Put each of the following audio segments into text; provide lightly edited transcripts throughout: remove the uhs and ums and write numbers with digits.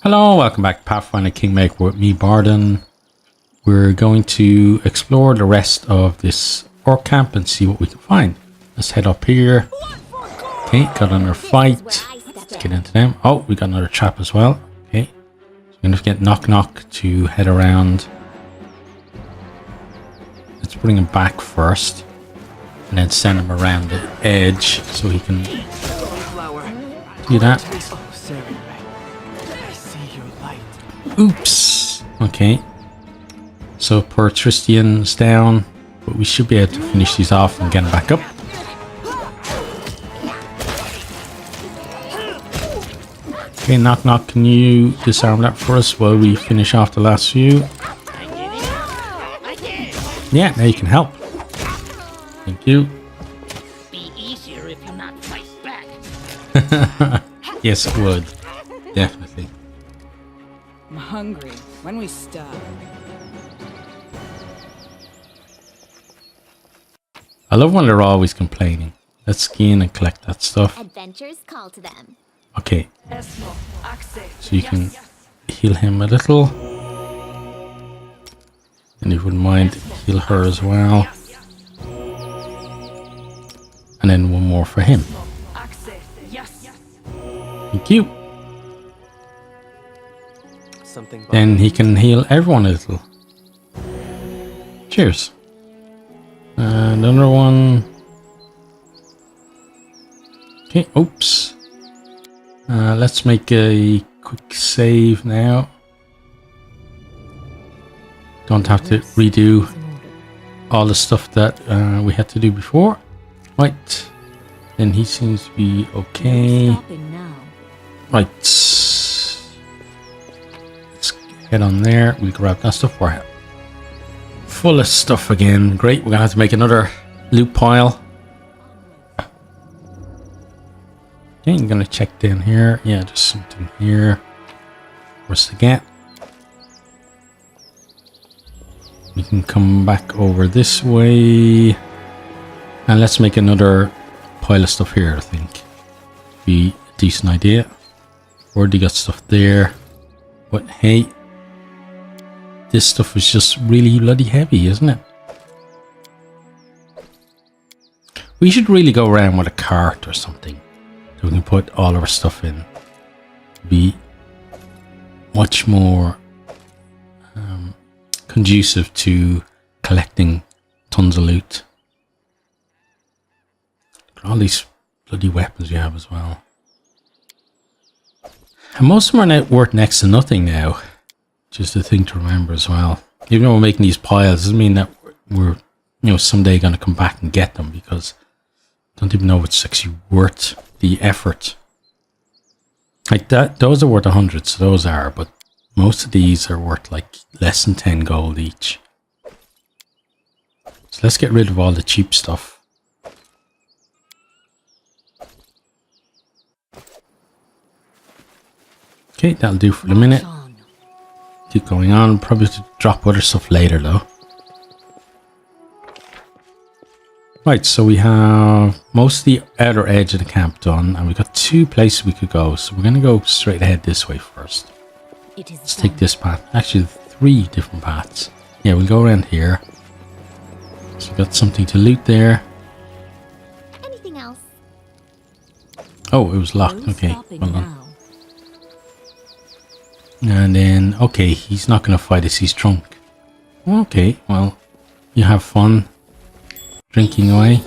Hello, welcome back to Pathfinder Kingmaker with me, Bardon. We're going to explore the rest of this orc camp and see what we can find. Let's head up here. Okay, got another fight. Let's get into them. Oh, we got another trap as well. Okay, so we're going to get Knock Knock to head around. Let's bring him back first. And then send him around the edge so he can do that. Oops. Okay. So poor Tristian's down, but we should be able to finish these off and get him back up. Okay, Knock Knock, can you disarm that for us while we finish off the last few? Yeah, now you can help. Thank you. Be easier if you not fight back. Yes, it would. Definitely. I'm hungry. When we stop. I love when they're always complaining. Let's skin and collect that stuff. Adventures call to them. Okay. So you can heal him a little. And if you wouldn't mind, heal her as well. And then one more for him. Thank you. Then he can heal everyone a little. Cheers. Another one. Okay, oops. Let's make a quick save now. Don't have to redo all the stuff that we had to do before. Right. Then he seems to be okay. Right. Let's head on there. We'll grab that stuff for him. Full of stuff again. Great. We're going to have to make another loot pile. Okay, I'm going to check down here. Yeah, there's something here for us to get. We can come back over this way. And let's make another pile of stuff here, I think. Be a decent idea. Already got stuff there. But hey, this stuff is just really bloody heavy, isn't it? We should really go around with a cart or something, so we can put all our stuff in. Be much more conducive to collecting tons of loot. All these bloody weapons we have as well. And most of them are worth next to nothing now. Just a thing to remember as well. Even though we're making these piles, doesn't mean that we're, someday going to come back and get them, because I don't even know if it's actually worth the effort. Like that, those are worth 100, so those are, but most of these are worth like less than 10 gold each. So let's get rid of all the cheap stuff. Okay, that'll do for the minute. Keep going on. Probably to drop other stuff later though. Right, so we have most of the outer edge of the camp done, and we've got 2 places we could go. So we're going to go straight ahead this way first. Let's take this path. Actually, 3 different paths. Yeah, we'll go around here. So we've got something to loot there. Anything else? Oh, it was locked. Okay, hold on. And then, okay, he's not going to fight us, he's drunk. Okay, well, you have fun drinking away.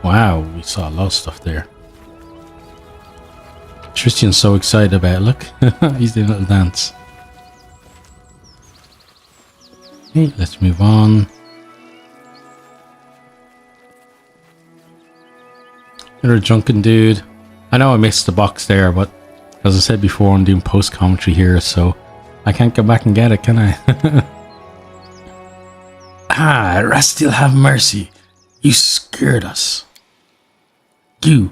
Wow, we saw a lot of stuff there. Tristian's so excited about it, look. He's doing a little dance. Okay, let's move on. Another drunken dude. I know I missed the box there, but as I said before, I'm doing post-commentary here, so I can't go back and get it, can I? Ah, Rastiel have mercy. You scared us. You,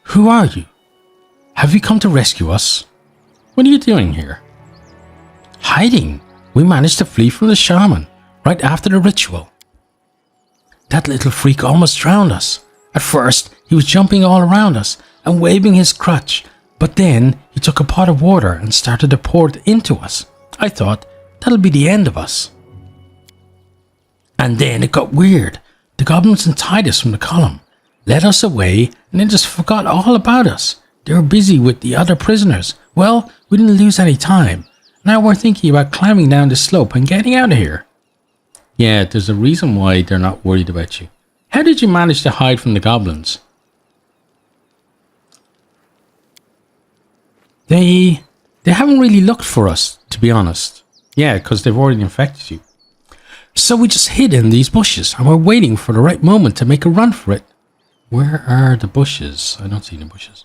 who are you? Have you come to rescue us? What are you doing here? Hiding. We managed to flee from the shaman right after the ritual. That little freak almost drowned us. At first, he was jumping all around us and waving his crutch, But then he took a pot of water and started to pour it into us. I thought, that'll be the end of us. And then it got weird. The goblins untied us from the column, led us away, and then just forgot all about us. They were busy with the other prisoners. Well, we didn't lose any time. Now we're thinking about climbing down the slope and getting out of here. Yeah, there's a reason why they're not worried about you. How did you manage to hide from the goblins? They haven't really looked for us, to be honest. Yeah, because they've already infected you. So we just hid in these bushes and we're waiting for the right moment to make a run for it. Where are the bushes? I don't see any bushes.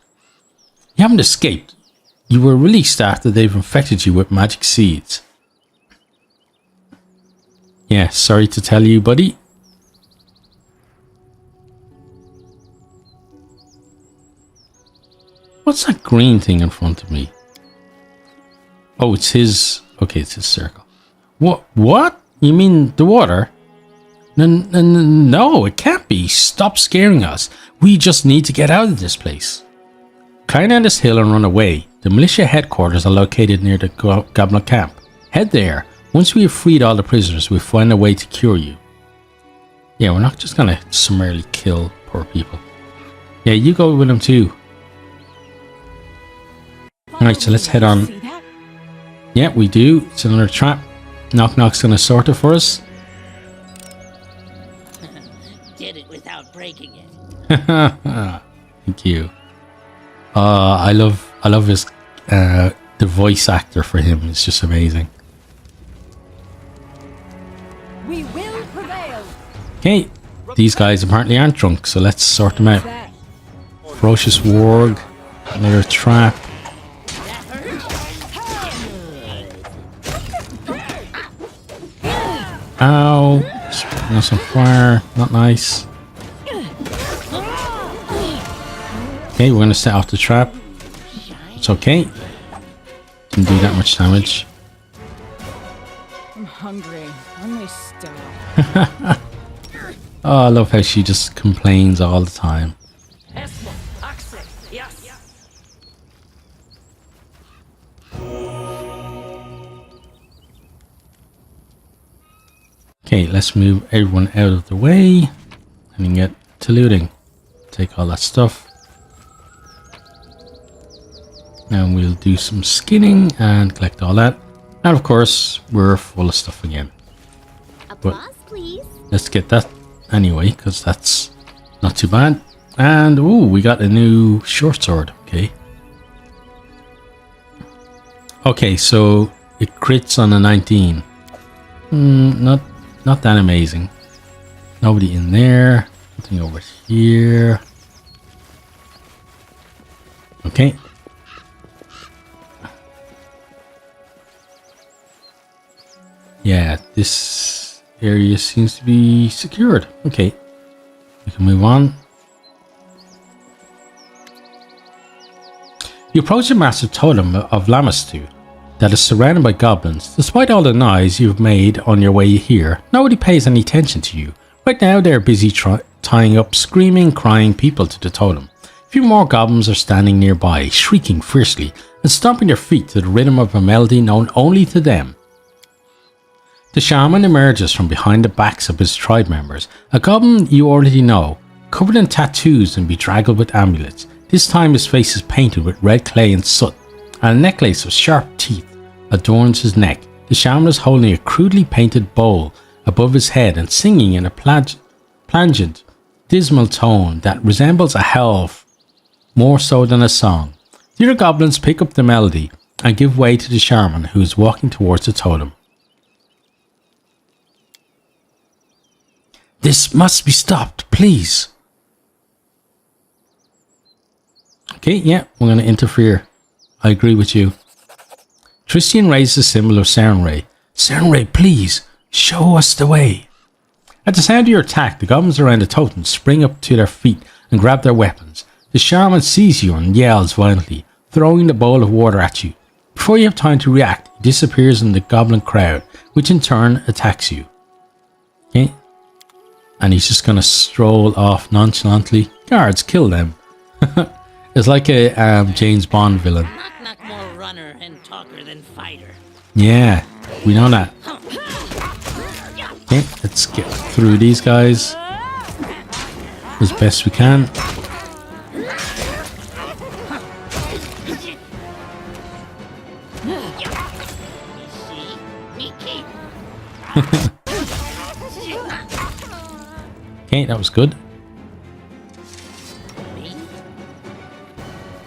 You haven't escaped. You were released after they've infected you with magic seeds. Yeah, sorry to tell you, buddy. What's that green thing in front of me? Oh, it's his... Okay, it's his circle. What? You mean the water? No, it can't be. Stop scaring us. We just need to get out of this place. Climb down this hill and run away. The militia headquarters are located near the goblin camp. Head there. Once we have freed all the prisoners, we'll find a way to cure you. Yeah, we're not just gonna summarily kill poor people. Yeah, you go with them too. Alright, so let's head on. Yeah, we do. It's another trap. Knock Knock's gonna sort it for us. Did it without breaking it. Thank you. I love his the voice actor for him. It's just amazing. We will prevail. Okay, these guys apparently aren't drunk, so let's sort them out. Ferocious warg, another trap. Ow! Spitting us on fire. Not nice. Okay, we're gonna set off the trap. It's okay. Didn't do that much damage. I'm hungry. When we stop. Oh, I love how she just complains all the time. Okay, let's move everyone out of the way and then get to looting. Take all that stuff. And we'll do some skinning and collect all that. And of course, we're full of stuff again. Applause, please. Let's get that anyway, because that's not too bad. And, ooh, we got a new short sword. Okay. Okay, so it crits on a 19. Not that amazing. Nobody in there. Nothing over here. Okay. Yeah, this area seems to be secured. Okay. We can move on. You approach a massive totem of Lamastu that is surrounded by goblins. Despite all the noise you've made on your way here, nobody pays any attention to you. Right now they're busy tying up screaming, crying people to the totem. A few more goblins are standing nearby, shrieking fiercely and stomping their feet to the rhythm of a melody known only to them. The shaman emerges from behind the backs of his tribe members, a goblin you already know, covered in tattoos and bedraggled with amulets. This time his face is painted with red clay and soot, and a necklace of sharp teeth adorns his neck. The shaman is holding a crudely painted bowl above his head and singing in a plangent, dismal tone that resembles a howl more so than a song. The other goblins pick up the melody and give way to the shaman, who is walking towards the totem. This must be stopped, please. Okay, yeah, we're going to interfere. I agree with you. Tristian raises the symbol of Sarenrae. Sarenrae, please, show us the way. At the sound of your attack, the goblins around the totem spring up to their feet and grab their weapons. The shaman sees you and yells violently, throwing the bowl of water at you. Before you have time to react, he disappears in the goblin crowd, which in turn attacks you. Okay. And he's just going to stroll off nonchalantly. Guards, kill them. It's like a James Bond villain. Knock more runner and talker than fighter. Yeah, we know that. Okay, let's get through these guys as best we can. Okay, that was good.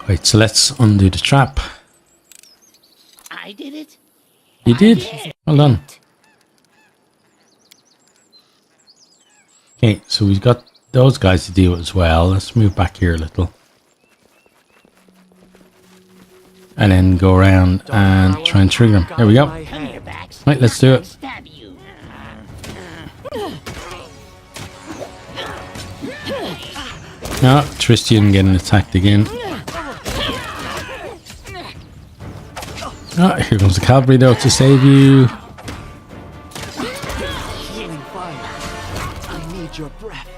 Right, so let's undo the trap. I did it. You did. Well done. Okay, so we've got those guys to deal with as well. Let's move back here a little. And then go around and try and trigger them. There we go. Come here, Bax. Right, let's do it. Stab you. No, Tristian getting attacked again. Oh, here comes the cavalry though to save you. I need your breath.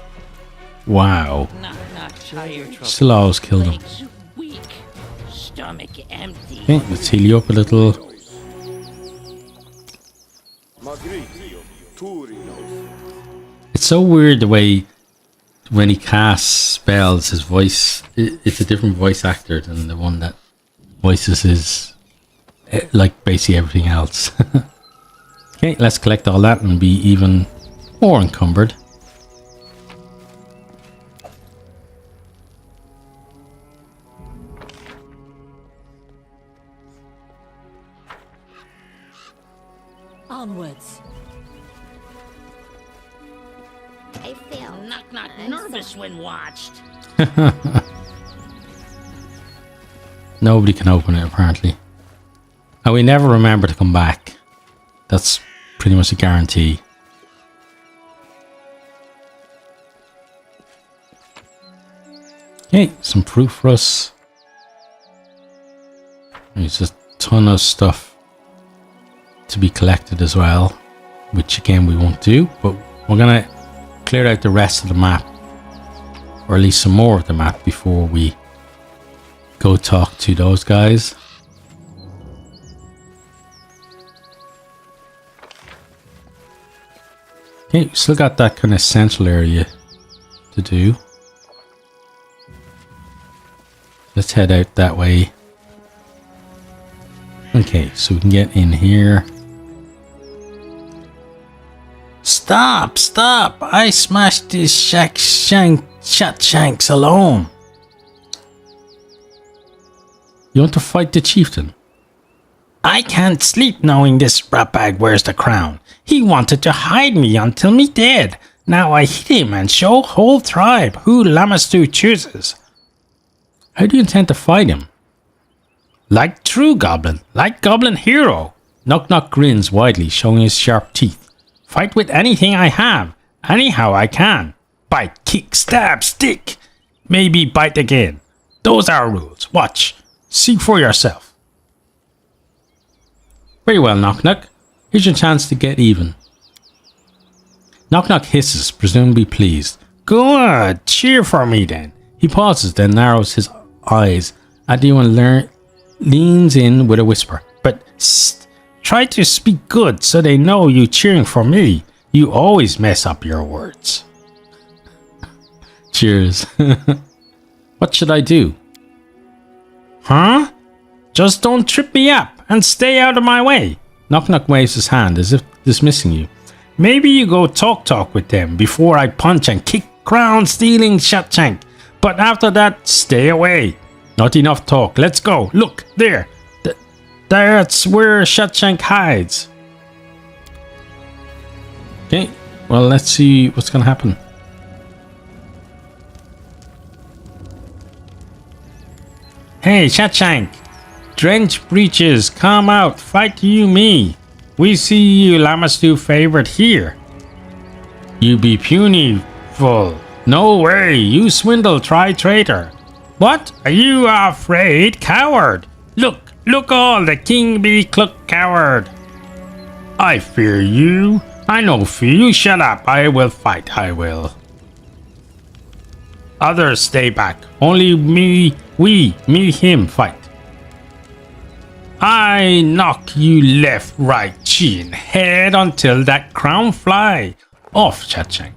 Wow. Knock, tired. Still always killed him. Legs weak. Stomach empty. Okay, let's heal you up a little. It's so weird the way when he casts spells, his voice, it's a different voice actor than the one that voices his, like basically everything else. Okay, let's collect all that and be even more encumbered. Onwards. I failed. Knock, nervous when watched. Nobody can open it apparently. And we never remember to come back. That's pretty much a guarantee. Okay, some fruit for us. There's a ton of stuff to be collected as well, which again we won't do, but we're gonna clear out the rest of the map, or at least some more of the map, before we go talk to those guys. Okay, still got that kind of central area to do. Let's head out that way. Okay, so we can get in here. Stop! Stop! I smashed this shanks alone. You want to fight the chieftain? I can't sleep knowing this ratbag wears the crown. He wanted to hide me until me dead. Now I hit him and show whole tribe who Lamastu chooses. How do you intend to fight him? Like true goblin, like goblin hero. Knock grins widely, showing his sharp teeth. Fight with anything I have, anyhow I can. Bite, kick, stab, stick. Maybe bite again. Those are our rules. Watch. See for yourself. Very well, Knock. Here's your chance to get even. Knock hisses, presumably pleased. Good, cheer for me then. He pauses, then narrows his eyes at you and leans in with a whisper. But sst, try to speak good so they know you cheering for me. You always mess up your words. Cheers. What should I do? Huh? Just don't trip me up and stay out of my way. Knock waves his hand as if dismissing you. Maybe you go talk with them before I punch and kick crown stealing Shatshank. But after that, stay away. Not enough talk. Let's go. Look, there. That's where Shatshank hides. Okay, well, let's see what's gonna happen. Hey, Shatshank. Drench breeches, come out, fight you me. We see you Lamastu favorite here. You be puny, full. No way, you swindle, try traitor. What? Are you afraid, coward? Look all, the king be cluck coward. I fear you. I no fear you, shut up, I will fight, I will. Others stay back, only me We, me, him, fight. I knock you left, right, chin, head until that crown fly off, Cha-chang.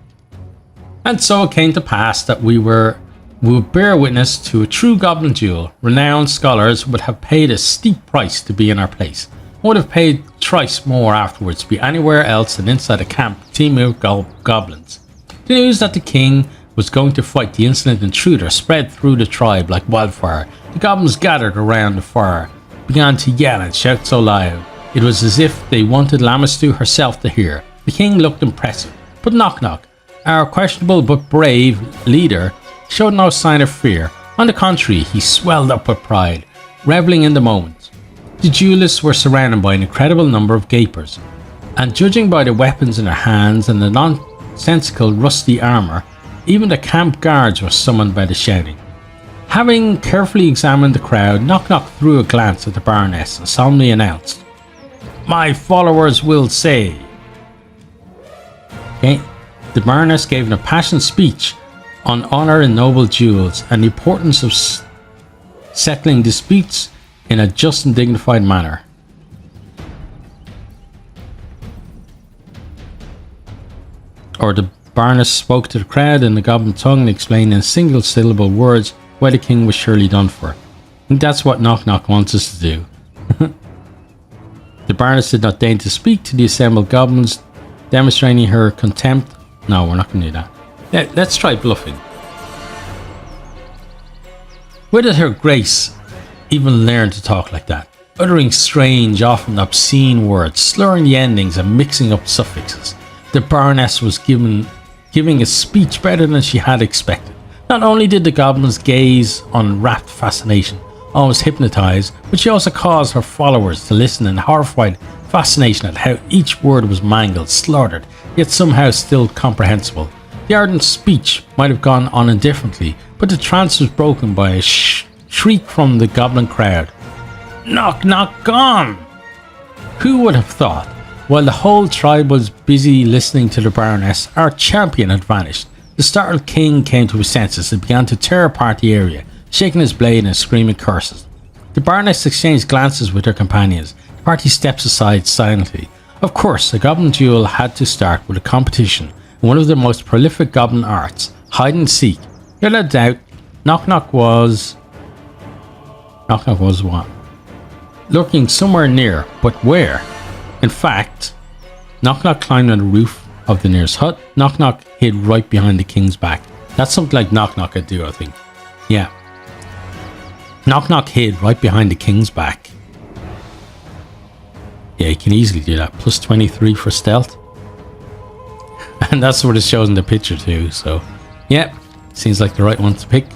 And so it came to pass that we would bear witness to a true goblin duel. Renowned scholars would have paid a steep price to be in our place. Would have paid thrice more afterwards to be anywhere else than inside a camp teeming with goblins. The news that the king was going to fight the insolent intruder spread through the tribe like wildfire. The goblins gathered around the fire, began to yell and shout so loud, it was as if they wanted Lamistu herself to hear. The king looked impressive, but Knock Knock, our questionable but brave leader, showed no sign of fear. On the contrary, he swelled up with pride, reveling in the moment. The duelists were surrounded by an incredible number of gapers, and judging by the weapons in their hands and the nonsensical rusty armour, even the camp guards were summoned by the shouting. Having carefully examined the crowd, Knock Knock threw a glance at the Baroness and solemnly announced, "My followers will say." Okay. The Baroness gave an impassioned speech on honour in noble duels and the importance of settling disputes in a just and dignified manner. Or the Baroness spoke to the crowd in the goblin tongue and explained in single syllable words why the king was surely done for. I think that's what Knock Knock wants us to do. The Baroness did not deign to speak to the assembled goblins, demonstrating her contempt. No, we're not going to do that. Let's try bluffing. Where did her grace even learn to talk like that? Uttering strange, often obscene words, slurring the endings and mixing up suffixes. The Baroness was giving a speech better than she had expected. Not only did the goblins gaze on rapt fascination, almost hypnotized, but she also caused her followers to listen in horrified fascination at how each word was mangled, slaughtered, yet somehow still comprehensible. The ardent speech might have gone on indifferently, but the trance was broken by a shriek from the goblin crowd. "Knock Knock gone!" Who would have thought? While the whole tribe was busy listening to the Baroness, our champion had vanished. The startled king came to his senses and began to tear apart the area, shaking his blade and screaming curses. The Baroness exchanged glances with her companions. The party steps aside silently. Of course, a goblin duel had to start with a competition in one of the most prolific goblin arts, hide and seek. Without doubt, Knock Knock was what? Lurking somewhere near, but where? In fact, Knock Knock climbed on the roof of the nearest hut. Knock Knock hid right behind the king's back. That's something like Knock Knock could do, I think. Yeah. Knock Knock hid right behind the king's back. Yeah, you can easily do that. Plus 23 for stealth. And that's what it shows in the picture too, so... yeah, seems like the right one to pick.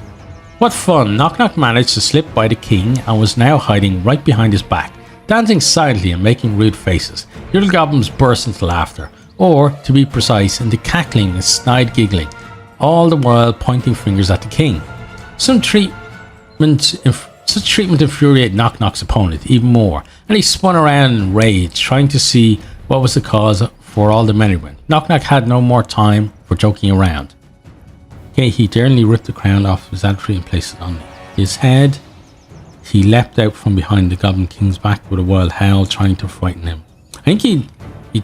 What fun! Knock Knock managed to slip by the king and was now hiding right behind his back, dancing silently and making rude faces. The little goblins burst into laughter, or, to be precise, into cackling and snide giggling, all the while pointing fingers at the king. Such treatment infuriated Knock Knock's opponent even more, and he spun around in rage, trying to see what was the cause for all the merriment. Knock Knock had no more time for joking around. Okay, he daringly ripped the crown off his adversary and placed it on his head. He leapt out from behind the Goblin King's back with a wild howl, trying to frighten him. I think he'd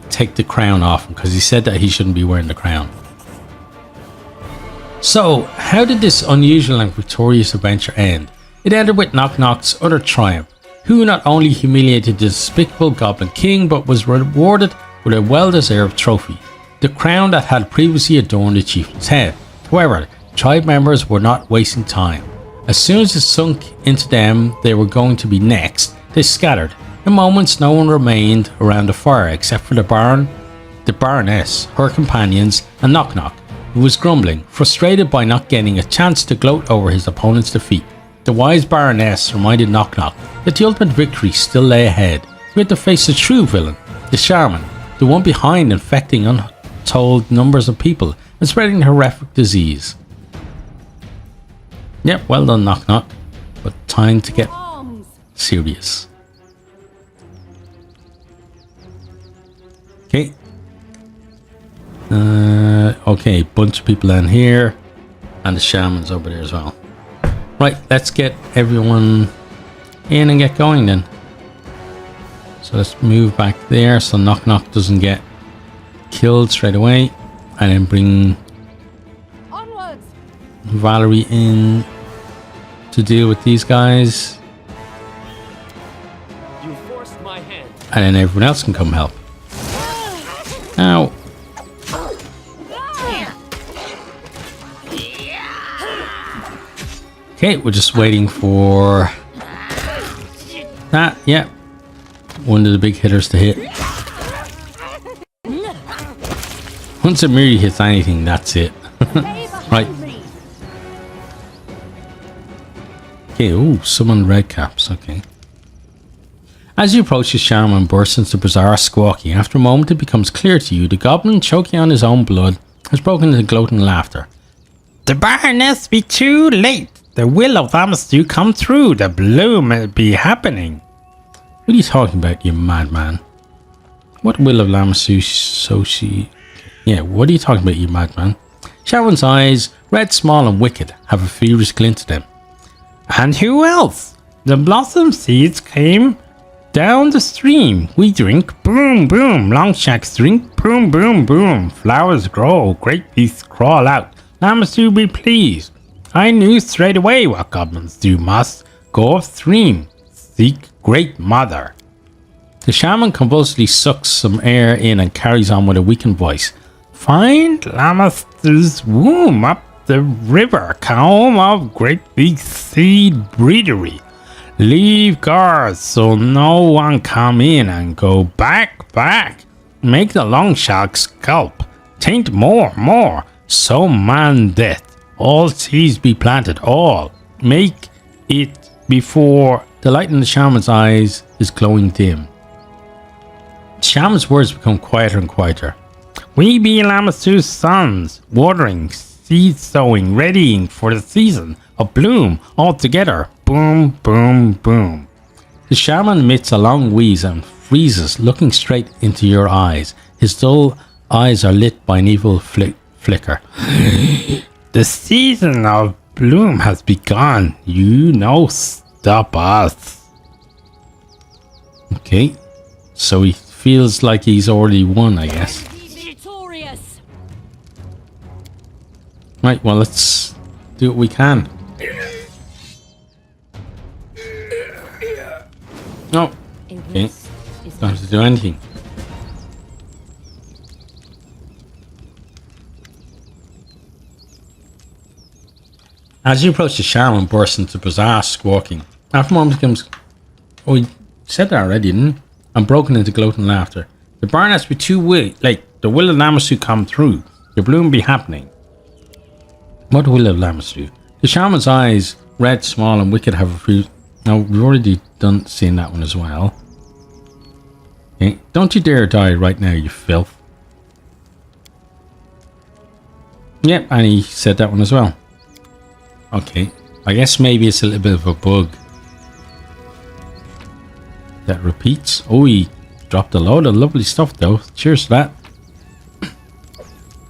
take the crown off him because he said that he shouldn't be wearing the crown. So, how did this unusual and victorious adventure end? It ended with Knock Knock's utter triumph, who not only humiliated the despicable Goblin King, but was rewarded with a well-deserved trophy, the crown that had previously adorned the chieftain's head. However, tribe members were not wasting time. As soon as it sunk into them they were going to be next, they scattered. In moments no one remained around the fire except for the Baroness, her companions, and Knock Knock, who was grumbling, frustrated by not getting a chance to gloat over his opponent's defeat. The wise Baroness reminded Knock Knock that the ultimate victory still lay ahead. We had to face the true villain, the shaman, the one behind infecting untold numbers of people and spreading horrific disease. Yep, well done, Knock Knock, but time to get serious. Okay. Okay, bunch of people down here, and the shaman's over there as well. Right, let's get everyone in and get going then. So let's move back there so Knock Knock doesn't get killed straight away. And then bring Onwards. Valerie in to deal with these guys. You forced my hand. And then everyone else can come help. Ow. Okay, we're just waiting for that. Yeah. One of the big hitters to hit. Once it merely hits anything, that's it. Right. Okay, ooh, summon red caps. Okay. As you approach, the shaman bursts into bizarre squawking. After a moment, it becomes clear to you the goblin, choking on his own blood, has broken into gloating laughter. The Baroness be too late. The will of Owlcat come through. The bloom will be happening. What are you talking about, you madman? What will of Owlcat so she... Yeah, what are you talking about, you madman? Sharon's eyes, red, small and wicked, have a feverish glint to them. And who else? The blossom seeds came down the stream. We drink, boom, boom. Longshacks drink, boom, boom, boom. Flowers grow, great beasts crawl out. Owlcat be pleased. I knew straight away what goblins do must. Go upstream, seek Great Mother. The shaman convulsively sucks some air in and carries on with a weakened voice. Find Owlcat's womb up the river, home of great big seed breedery. Leave guards so no one come in and go back. Make the long shark scalp. Taint more. So man death. All seeds be planted, all. Make it before the light in the shaman's eyes is glowing dim. The shaman's words become quieter and quieter. We be Owlcat's sons, watering, seed sowing, readying for the season of bloom, all together. Boom, boom, boom. The shaman emits a long wheeze and freezes, looking straight into your eyes. His dull eyes are lit by an evil flicker. The season of bloom has begun. You know, stop us. Okay, so he feels like he's already won, I guess. Victorious. Right, well, let's do what we can. No. Okay, don't have to do anything. As you approach, the shaman bursts into bizarre squawking. After a moment becomes... Oh, he said that already, didn't he? And broken into gloating laughter. The barn has to be too late. The will of Owlcat come through. The bloom be happening. What will of Owlcat? The shaman's eyes, red, small and wicked, have refused... Now, we've already done seen that one as well. Okay. Don't you dare die right now, you filth. Yep, and he said that one as well. Okay, I guess maybe it's a little bit of a bug that repeats. Oh, he dropped a load of lovely stuff though. Cheers to that.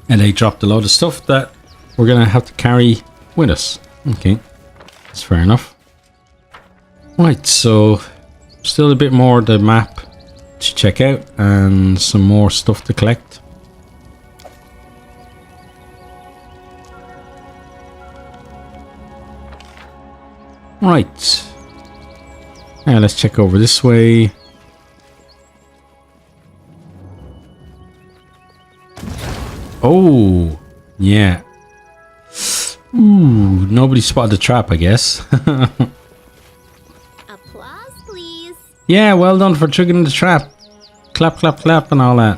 And they dropped a load of stuff that we're gonna have to carry with us. Okay, that's fair enough. Right, so still a bit more of the map to check out and some more stuff to collect. Right. Now let's check over this way. Oh, yeah. Ooh, nobody spotted the trap, I guess. Applause, please. Yeah, well done for triggering the trap. Clap, clap, clap and all that.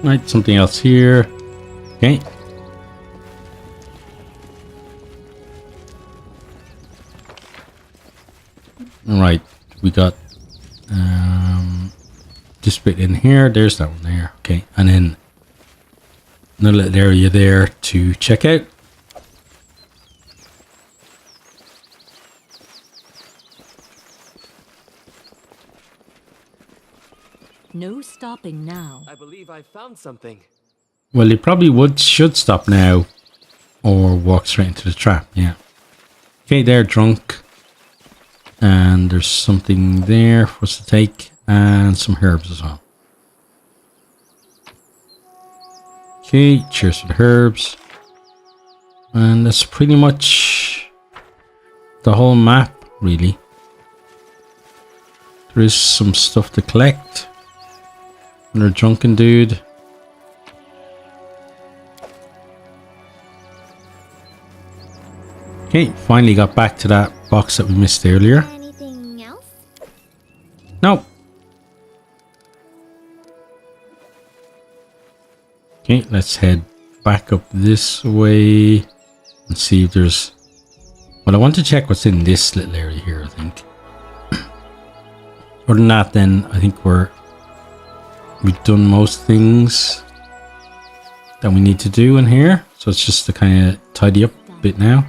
Right, something else here. Okay. Alright, we got this bit in here. There's that one there. Okay, and then another little area there to check out. No stopping now. I believe I found something. Well, he probably should stop now or walk straight into the trap, yeah. Okay, they're drunk. And there's something there for us to take and some herbs as well. Okay, cheers for the herbs. And that's pretty much the whole map, really. There is some stuff to collect. Another drunken dude. Okay, finally got back to that box that we missed earlier. Anything else? No. Okay, let's head back up this way and see if there's... Well, I want to check what's in this little area here, I think. Other than that, then, I think we've done most things that we need to do in here. So it's just to kind of tidy up a bit now.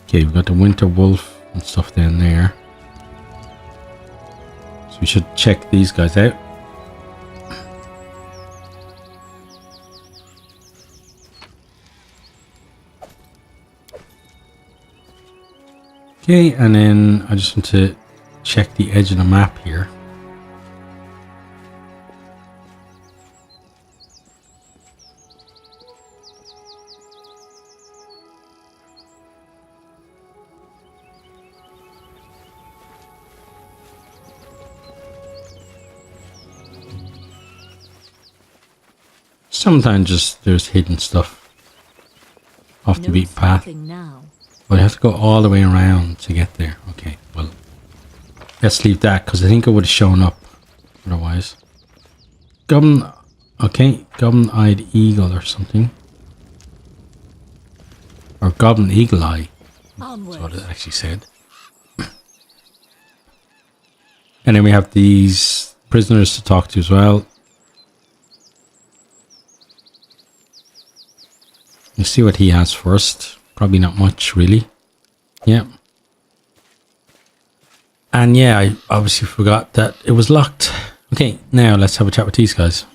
Okay, we've got the winter wolf and stuff down there. So we should check these guys out. Okay, and then I just want to check the edge of the map here. Sometimes just there's hidden stuff off the beaten path. But I have to go all the way around to get there. Okay, well, let's leave that because I think it would have shown up otherwise. Goblin, okay, goblin-eyed eagle or something. Or goblin eagle eye. That's what it actually said. And then we have these prisoners to talk to as well. Let's see what he has first. Probably not much, really. Yeah. And yeah, I obviously forgot that it was locked. Okay, now let's have a chat with these guys.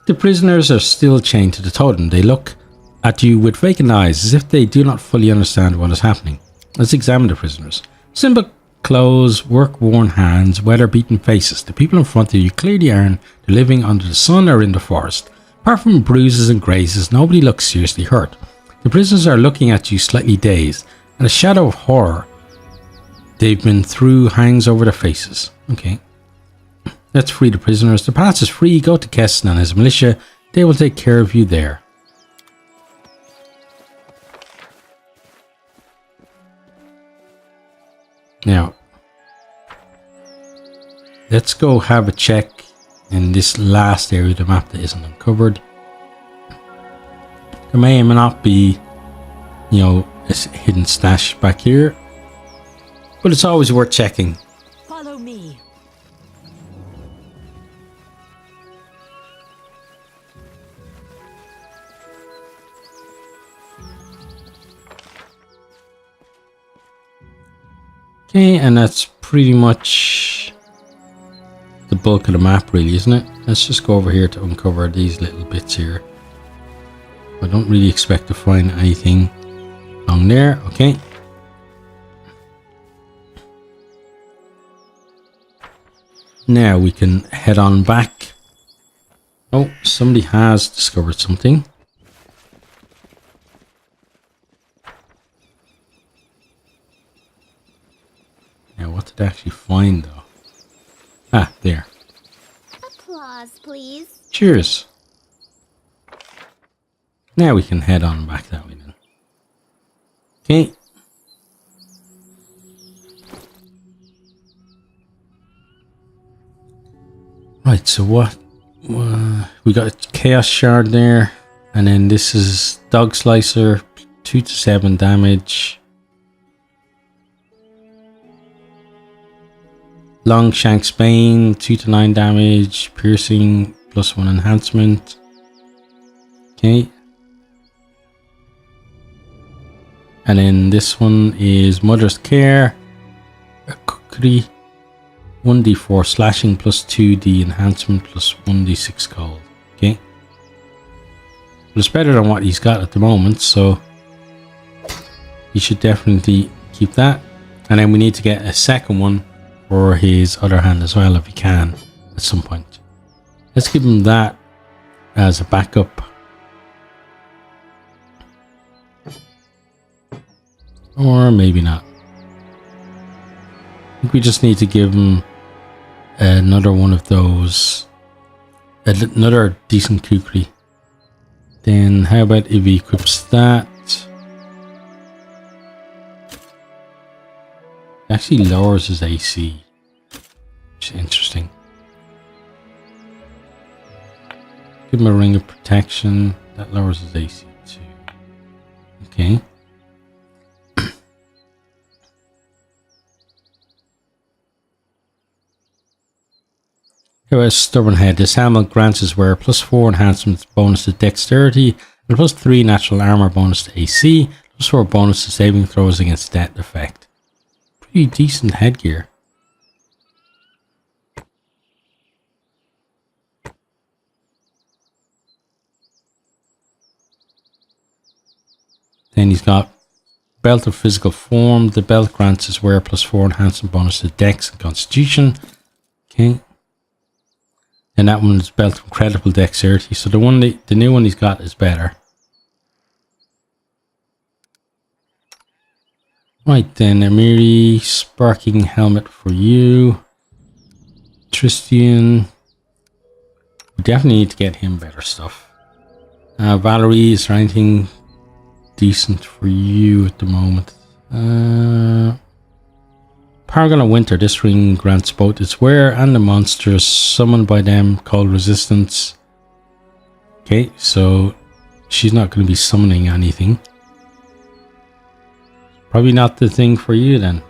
The prisoners are still chained to the totem. They look at you with vacant eyes as if they do not fully understand what is happening. Let's examine the prisoners. Simple clothes, work-worn hands, weather-beaten faces. The people in front of you clearly aren't living under the sun or in the forest. Apart from bruises and grazes, nobody looks seriously hurt. The prisoners are looking at you slightly dazed, and a shadow of horror they've been through hangs over their faces. Okay. Let's free the prisoners. The pass is free. Go to Keston and his militia. They will take care of you there. Now, let's go have a check in this last area of the map that isn't uncovered. There may or may not be, you know, a hidden stash back here, but it's always worth checking. Follow me. Okay, and that's pretty much the bulk of the map, really, isn't it? Let's just go over here to uncover these little bits here. I don't really expect to find anything along there. Okay. Now we can head on back. Oh, somebody has discovered something. Now, what did they actually find, though? Ah, there. Applause, please. Cheers. Now we can head on back that way then. Okay. Right, so what? We got a Chaos Shard there. And then this is Dog Slicer. 2 to 7 damage. Long Shank's Bane, 2 to 9 damage, piercing, +1 enhancement. Okay. And then this one is Mother's Care, kukri, 1d4 slashing plus 2d enhancement plus 1d6 cold. Okay. But it's better than what he's got at the moment, so he should definitely keep that. And then we need to get a second one for his other hand as well, if we can, at some point. Let's give him that as a backup. Or maybe not. I think we just need to give him another one of those, another decent kukri. Then how about if he equips that? It actually lowers his AC, which is interesting. Give him a ring of protection. That lowers his AC too. Okay. Here is Stubborn Head. This helmet grants his wearer +4 enhancement bonus to dexterity and +3 natural armor bonus to AC, +4 bonus to saving throws against death effect. Pretty decent headgear. Then he's got Belt of Physical Form. The belt grants his wearer +4 enhancement bonus to Dex and Constitution. Okay. And that one is Belt of Incredible Dexterity. So the new one he's got is better. Right then, Amiri, Sparking Helmet for you. Tristian. We definitely need to get him better stuff. Valerie, is there anything decent for you at the moment? Paragon of Winter. This ring grants both its wearer and the monsters summoned by them called Resistance. Okay, so she's not going to be summoning anything. Probably not the thing for you then.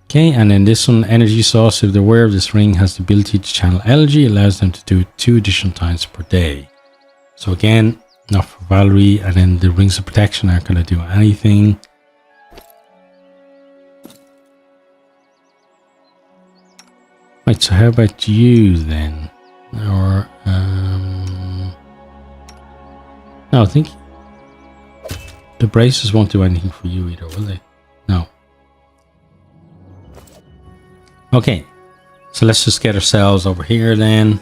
Okay, and then this one, Energy Source. If the wearer of this ring has the ability to channel energy, allows them to do it 2 additional times per day. So again, not for Valerie, and then the Rings of Protection aren't going to do anything. Right, so how about you then? Or, no, I think the braces won't do anything for you either, will they? No. Okay, so let's just get ourselves over here then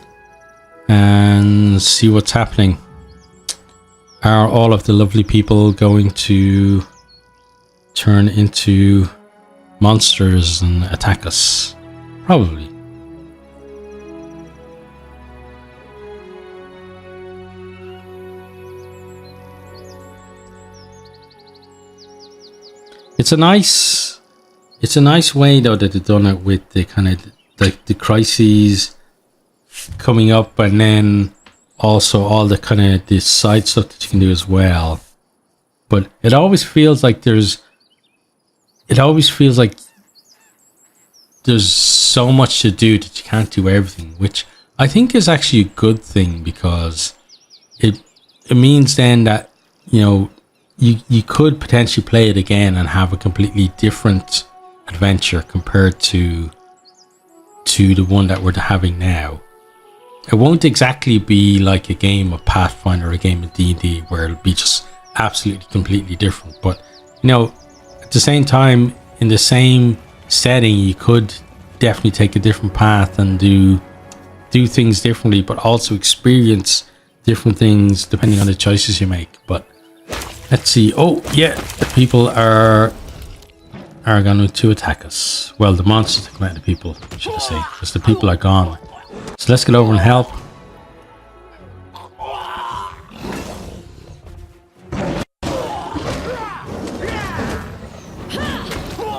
and see what's happening. Are all of the lovely people going to turn into monsters and attack us? Probably. It's a nice way though that they've done it with the kind of like the crises coming up, and then also all the kind of the side stuff that you can do as well. But it always feels like there's so much to do that you can't do everything, which I think is actually a good thing, because it means then that, you know, you could potentially play it again and have a completely different adventure compared to the one that we're having now. It won't exactly be like a game of Pathfinder or a game of D&D where it'll be just absolutely completely different. But, you know, at the same time, in the same setting, you could definitely take a different path and do things differently, but also experience different things depending on the choices you make. But let's see. Oh, yeah, the people are going to attack us. Well, the monsters are coming at the people, should I say, because the people are gone. So let's get over and help.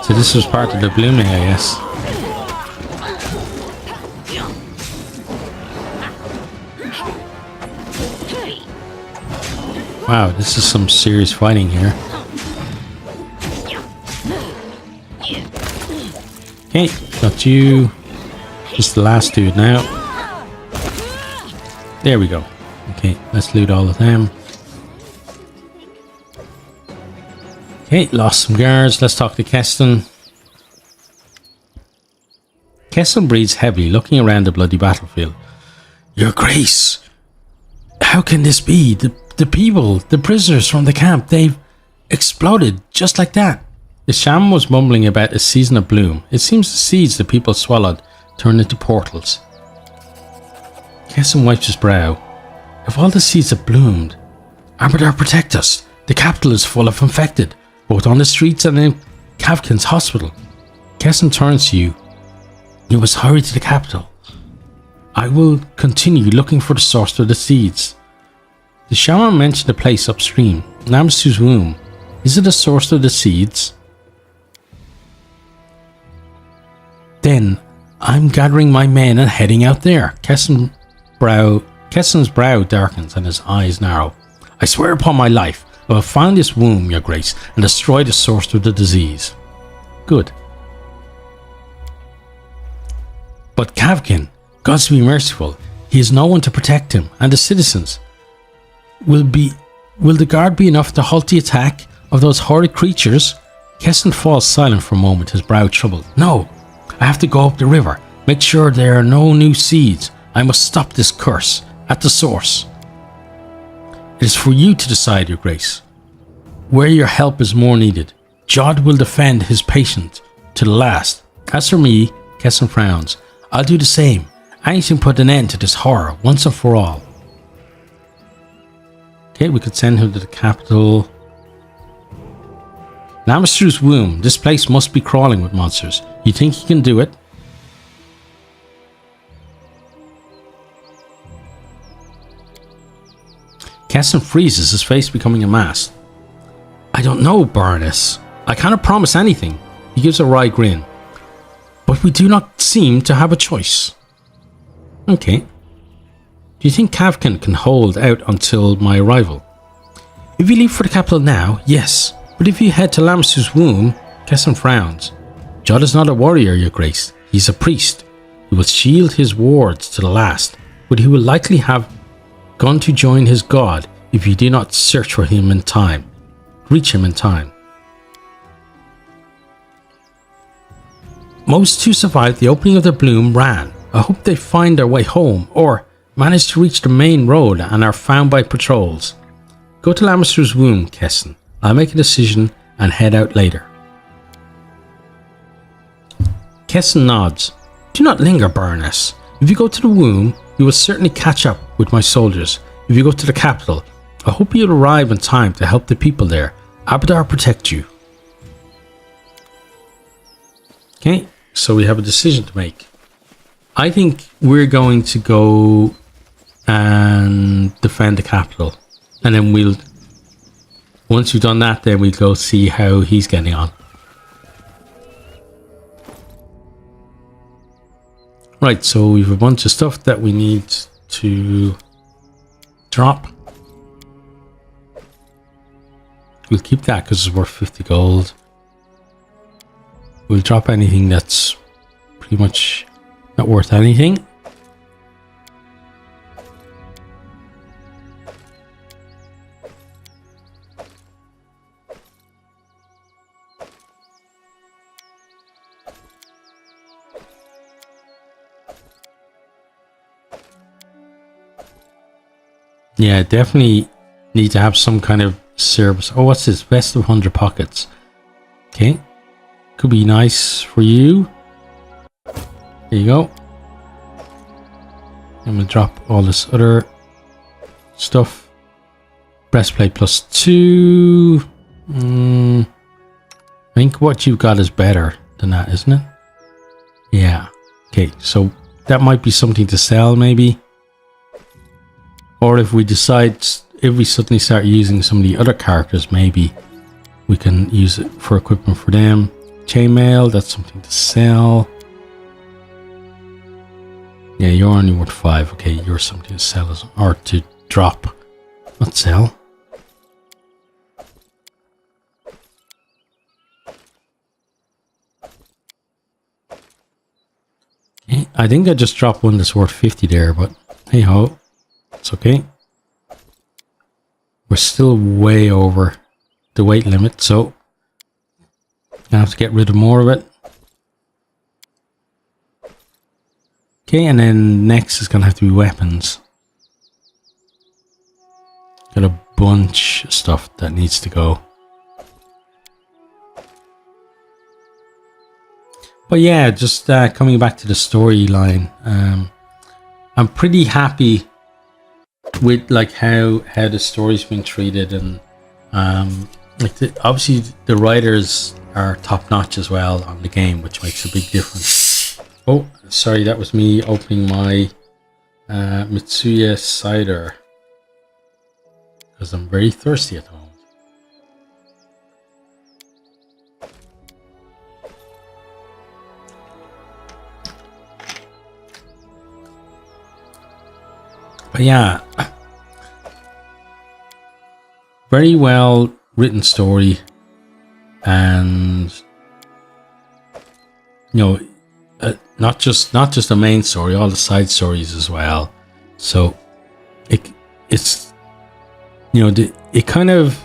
So this was part of the blooming, I guess. Wow, this is some serious fighting here. Okay, got you. Just the last dude now. There we go. Okay, let's loot all of them. Okay, lost some guards. Let's talk to Keston. Keston breathes heavily, looking around the bloody battlefield. Your Grace, how can this be? The people, the prisoners from the camp, they've exploded just like that. The shaman was mumbling about a season of bloom. It seems the seeds the people swallowed turned into portals. Keston wipes his brow. If all the seeds have bloomed, Baldur, protect us. The capital is full of infected, both on the streets and in Kavkin's hospital. Keston turns to you. You must hurry to the capital. I will continue looking for the source of the seeds. The shaman mentioned a place upstream, Namsu's womb. Is it the source of the seeds? Then I'm gathering my men and heading out there. Keston's brow darkens and his eyes narrow. I swear upon my life, I will find this womb, Your Grace, and destroy the source of the disease. Good. But Kavkin, Gods be merciful, he has no one to protect him, and the citizens. Will the guard be enough to halt the attack of those horrid creatures? Keston falls silent for a moment, his brow troubled. No, I have to go up the river, make sure there are no new seeds. I must stop this curse at the source. It is for you to decide, Your Grace, where your help is more needed. Jod will defend his patient to the last. As for me, Keston frowns. I'll do the same. Anything to put an end to this horror once and for all. Okay, we could send him to the capital. Namasu's womb. This place must be crawling with monsters. You think he can do it? Keston freezes, his face becoming a mask. I don't know, Baroness. I cannot promise anything. He gives a wry grin. But we do not seem to have a choice. Okay. Do you think Kavkin can hold out until my arrival? If you leave for the capital now, yes. But if you head to Lamsu's womb, Keston frowns. Jod is not a warrior, Your Grace. He is a priest. He will shield his wards to the last, but he will likely have gone to join his god if you do not search for him in time. Reach him in time. Most who survived the opening of the bloom ran. I hope they find their way home or manage to reach the main road and are found by patrols. Go to Lamasu's womb, Keston. I'll make a decision and head out later. Keston nods. Do not linger, Baroness. If you go to the womb, you will certainly catch up with my soldiers. If you go to the capital, I hope you'll arrive in time to help the people there. Baldur protect you. Okay, so we have a decision to make. I think we're going to go and defend the capital. And then once we've done that, then we'll go see how he's getting on. Right, so we have a bunch of stuff that we need to drop. We'll keep that because it's worth 50 gold. We'll drop anything that's pretty much not worth anything. Yeah, definitely need to have some kind of service. Oh, what's this? Best of 100 pockets. Okay. Could be nice for you. There you go. And we'll drop all this other stuff. Breastplate +2. I think what you've got is better than that, isn't it? Yeah. Okay, so that might be something to sell, maybe. Or if we decide, if we suddenly start using some of the other characters, maybe we can use it for equipment for them. Chainmail, that's something to sell. Yeah, you're only worth 5. Okay, you're something to sell or to drop, not sell. Okay, I think I just dropped one that's worth 50 there, but hey ho. It's okay. We're still way over the weight limit, so I have to get rid of more of it. Okay, and then next is going to have to be weapons. Got a bunch of stuff that needs to go. But yeah, just coming back to the storyline, I'm pretty happy with like how the story's been treated, and like obviously the writers are top notch as well on the game, which makes a big difference. Oh, sorry, that was me opening my Mitsuya cider because I'm very thirsty at the moment. But yeah, very well written story, and you know, not just the main story, all the side stories as well. So it's you know, it kind of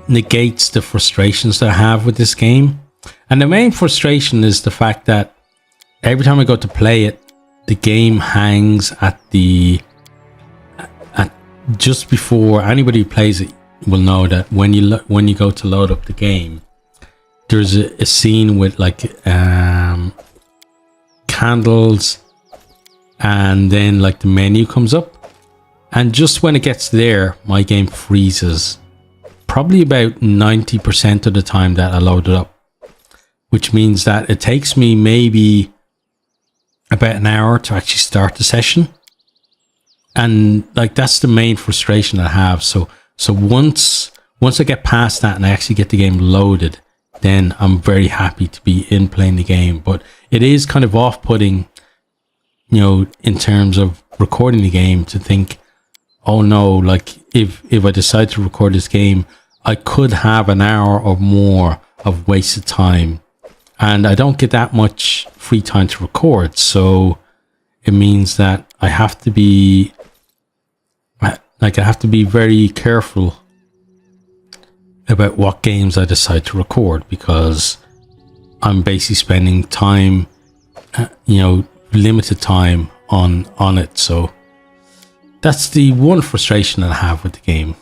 negates the frustrations that I have with this game. And the main frustration is the fact that every time I go to play it, the game hangs at just before. Anybody who plays it will know that when you go to load up the game, there's a scene with like candles, and then like the menu comes up, and just when it gets there, my game freezes. Probably about 90% of the time that I load it up, which means that it takes me maybe about an hour to actually start the session. And like that's the main frustration I have. So once I get past that and I actually get the game loaded, then I'm very happy to be in playing the game. But it is kind of off-putting, you know, in terms of recording the game, to think, oh no, like if I decide to record this game, I could have an hour or more of wasted time, and I don't get that much free time to record. So it means that I have to be very careful about what games I decide to record, because I'm basically spending time, you know, limited time on it. So that's the one frustration that I have with the game.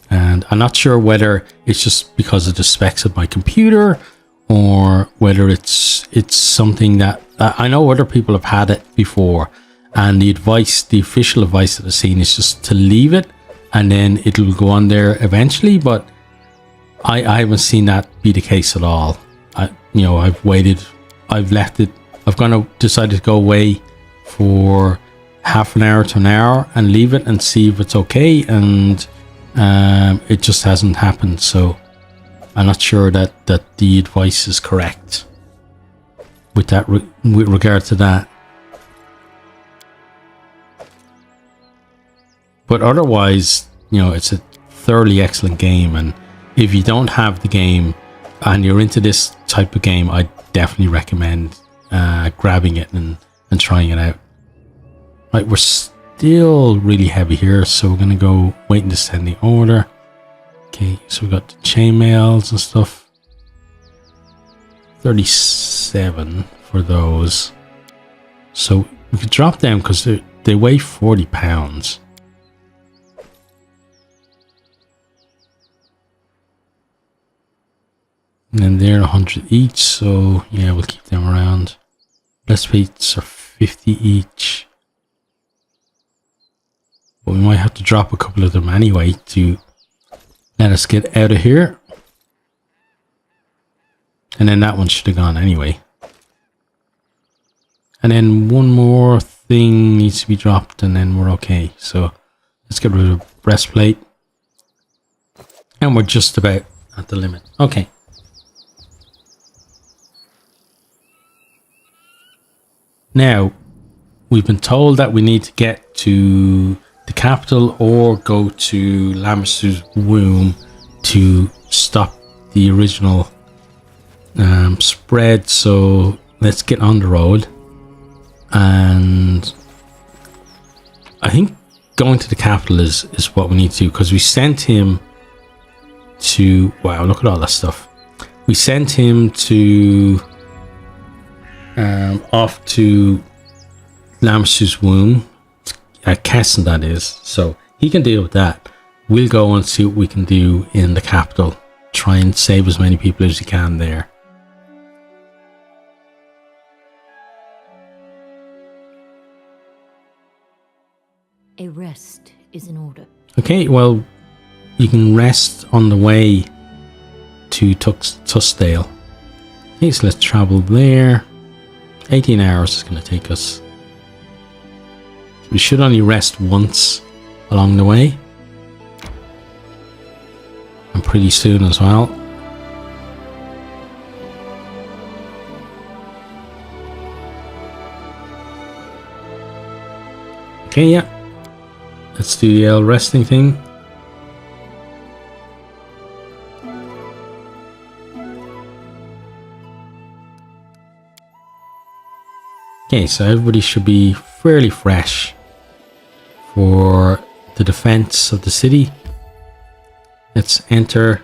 And I'm not sure whether it's just because of the specs of my computer, or whether it's something that I know other people have had it before, and the official advice that I've seen is just to leave it and then it'll go on there eventually. But I haven't seen that be the case at all. I've waited, I've left it, decided to go away for half an hour to an hour and leave it and see if it's okay, and it just hasn't happened. So I'm not sure that the advice is correct with that with regard to that. But otherwise, you know, it's a thoroughly excellent game, and if you don't have the game and you're into this type of game, I definitely recommend grabbing it and trying it out. Right, we're still really heavy here, so we're gonna go wait in descending order. Okay, so we got the chainmails and stuff. 37 for those. So we could drop them because they weigh 40 pounds. And then they're 100 each, so yeah, we'll keep them around. Breastplates are 50 each. But we might have to drop a couple of them anyway to let us get out of here. And then that one should have gone anyway. And then one more thing needs to be dropped, and then we're okay. So let's get rid of breastplate. And we're just about at the limit. Okay. Now, we've been told that we need to get to the capital or go to Lammerster's womb to stop the original spread. So let's get on the road. And I think going to the capital is what we need to do, because we sent him to... Wow, look at all that stuff. We sent him to... off to Lamish's womb. At Kesson, that is. So he can deal with that. We'll go and see what we can do in the capital. Try and save as many people as we can there. A rest is in order. Okay, well, you can rest on the way to Tuskdale. Okay, so let's travel there. 18 hours is going to take us. We should only rest once along the way. And pretty soon as well. Okay, yeah. Let's do the resting thing. Okay, so everybody should be fairly fresh for the defense of the city. Let's enter.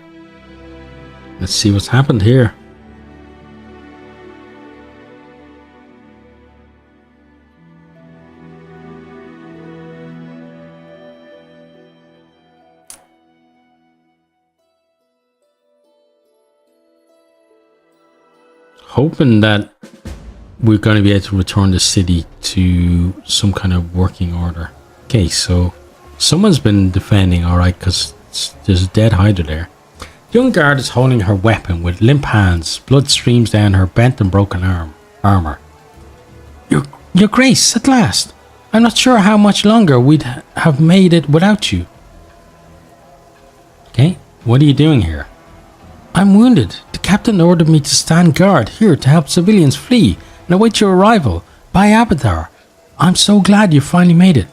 Let's see what's happened here. Hoping that we're going to be able to return the city to some kind of working order. Okay, so someone's been defending, alright, because there's a dead Hydra there. The young guard is holding her weapon with limp hands. Blood streams down her bent and broken armor. Your Grace, at last. I'm not sure how much longer we'd have made it without you. Okay, what are you doing here? I'm wounded. The captain ordered me to stand guard here to help civilians flee and await your arrival by Baldur. I'm so glad you finally made it.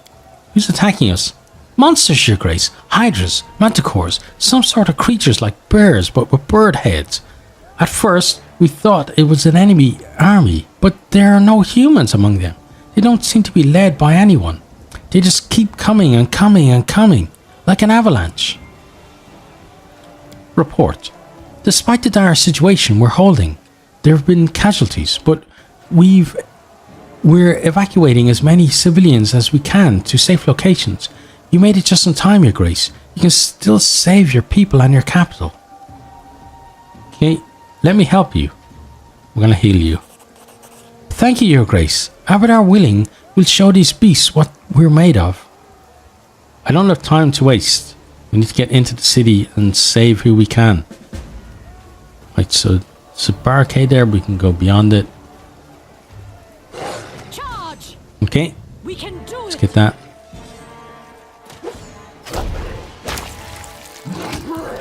Who's attacking us? Monsters, Your Grace. Hydras, manticores, some sort of creatures like bears but with bird heads. At first, we thought it was an enemy army, but there are no humans among them. They don't seem to be led by anyone. They just keep coming and coming and coming, like an avalanche. Report. Despite the dire situation we're holding, there have been casualties, but we're evacuating as many civilians as we can to safe locations. You made it just in time, Your Grace. You can still save your people and your capital. Okay, let me help you. We're gonna heal you. Thank you, Your Grace. Baldur willing, we'll show these beasts what we're made of. I don't have time to waste. We need to get into the city and save who we can. Right, so it's a barricade there. We can go beyond it. Charge! Okay, We can do let's it. get that.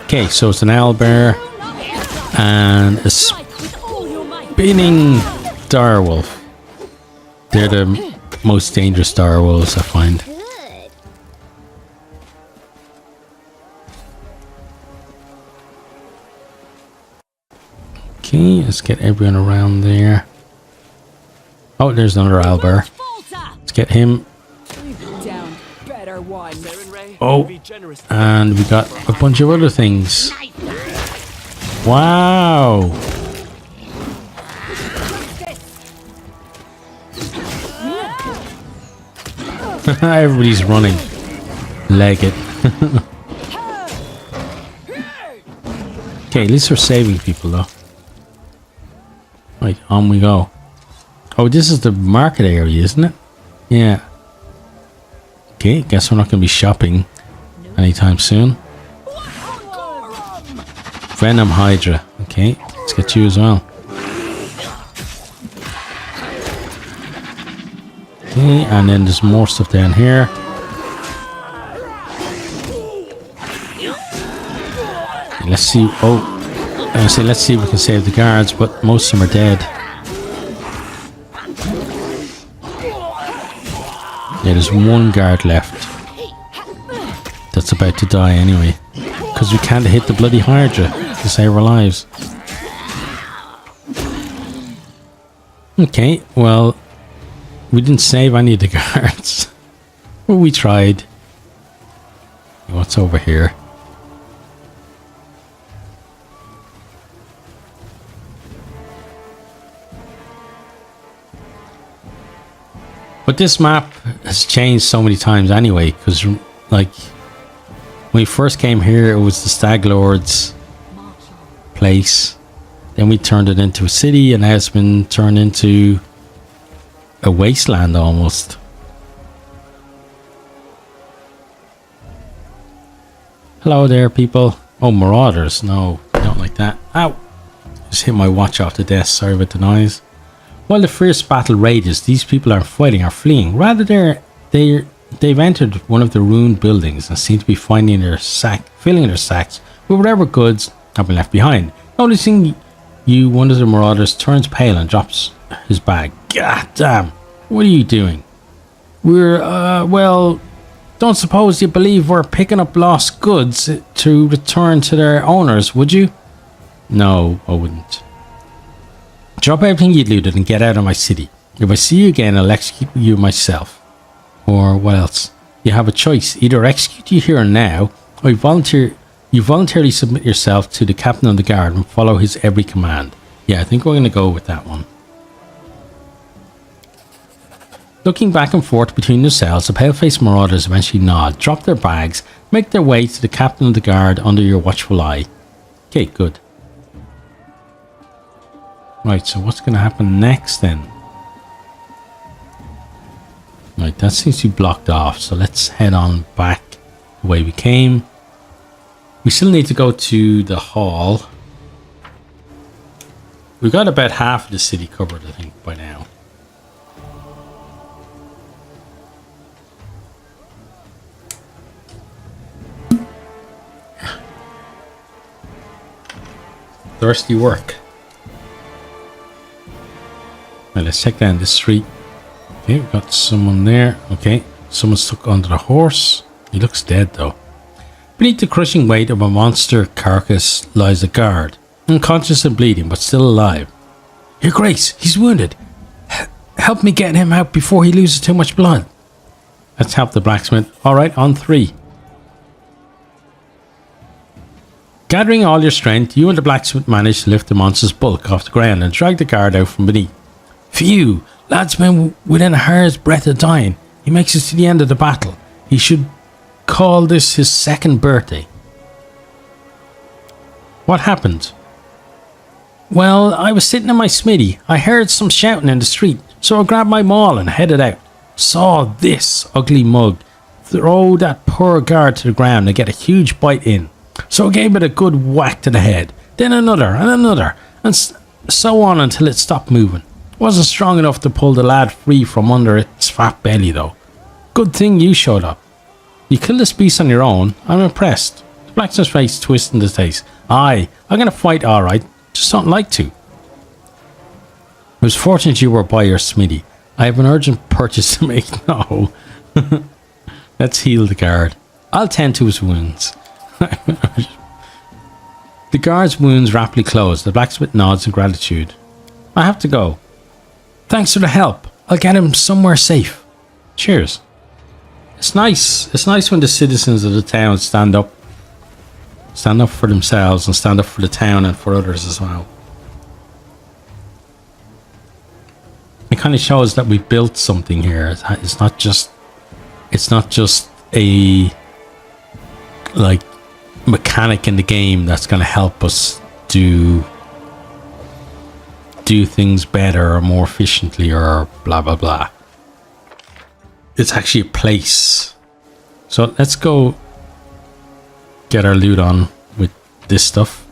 Okay, so it's an owlbear and a Strike with all your might. spinning direwolf. They're the most dangerous direwolves I find. Good. Okay, let's get everyone around there. Oh, there's another owlbear. Let's get him. Down. Better one. Oh, and we got a bunch of other things. Wow. Everybody's running. Leg it. Okay, at least we're saving people though. Right, on we go. Oh, this is the market area, isn't it? Yeah. Okay, guess we're not going to be shopping anytime soon. Venom Hydra. Okay, let's get you as well. Okay, and then there's more stuff down here. Let's see. Oh, I say let's see if we can save the guards, but most of them are dead. Yeah, there's one guard left that's about to die anyway, because we can't hit the bloody Hydra to save our lives. Okay, well, we didn't save any of the guards. Well, we tried. What's over here? But this map has changed so many times anyway, because like when we first came here, it was the Stag Lord's place. Then we turned it into a city, and now it's been turned into a wasteland almost. Hello there, people. Oh, marauders. No, I don't like that. Ow! Just hit my watch off the desk. Sorry about the noise. While the fierce battle rages, these people aren't fighting or fleeing. Rather, they've entered one of the ruined buildings and seem to be filling their sacks with whatever goods have been left behind. Noticing you, one of the marauders turns pale and drops his bag. God damn! What are you doing? We're, well, don't suppose you believe we're picking up lost goods to return to their owners, would you? No, I wouldn't. Drop everything you looted and get out of my city. If I see you again, I'll execute you myself. Or what else? You have a choice. Either execute you here and now, or you voluntarily submit yourself to the captain of the guard and follow his every command. Yeah, I think we're going to go with that one. Looking back and forth between themselves, the pale-faced marauders eventually nod, drop their bags, make their way to the captain of the guard under your watchful eye. Okay, good. Right, so what's going to happen next then? Right, that seems to be blocked off, so let's head on back the way we came. We still need to go to the hall. We've got about half of the city covered, I think, by now. Thirsty work. Right, let's check down this street. Okay, we've got someone there. Okay, someone's stuck under the horse. He looks dead though. Beneath the crushing weight of a monster carcass lies a guard, unconscious and bleeding, but still alive. Your Grace, he's wounded. Help me get him out before he loses too much blood. Let's help the blacksmith. Alright, on 3. Gathering all your strength, you and the blacksmith manage to lift the monster's bulk off the ground and drag the guard out from beneath. Phew, lad's been within a hair's breadth of dying. He makes it to the end of the battle. He should call this his second birthday. What happened? Well, I was sitting in my smithy. I heard some shouting in the street, so I grabbed my maul and headed out. Saw this ugly mug throw that poor guard to the ground and get a huge bite in. So I gave it a good whack to the head, then another and another, and so on until it stopped moving. Wasn't strong enough to pull the lad free from under its fat belly though. Good thing you showed up. You killed this beast on your own. I'm impressed. The blacksmith's face twisted in his face. Aye, I'm gonna fight alright, just don't like to. It was fortunate you were by your smithy. I have an urgent purchase to make. No. Let's heal the guard. I'll tend to his wounds. The guard's wounds rapidly close. The blacksmith nods in gratitude. I have to go. Thanks for the help. I'll get him somewhere safe. Cheers. It's nice. It's nice when the citizens of the town stand up for themselves and stand up for the town and for others as well. It kind of shows that we built something here. It's not just a like mechanic in the game that's going to help us do things better or more efficiently or blah blah blah. It's actually a place. So let's go get our loot on with this stuff.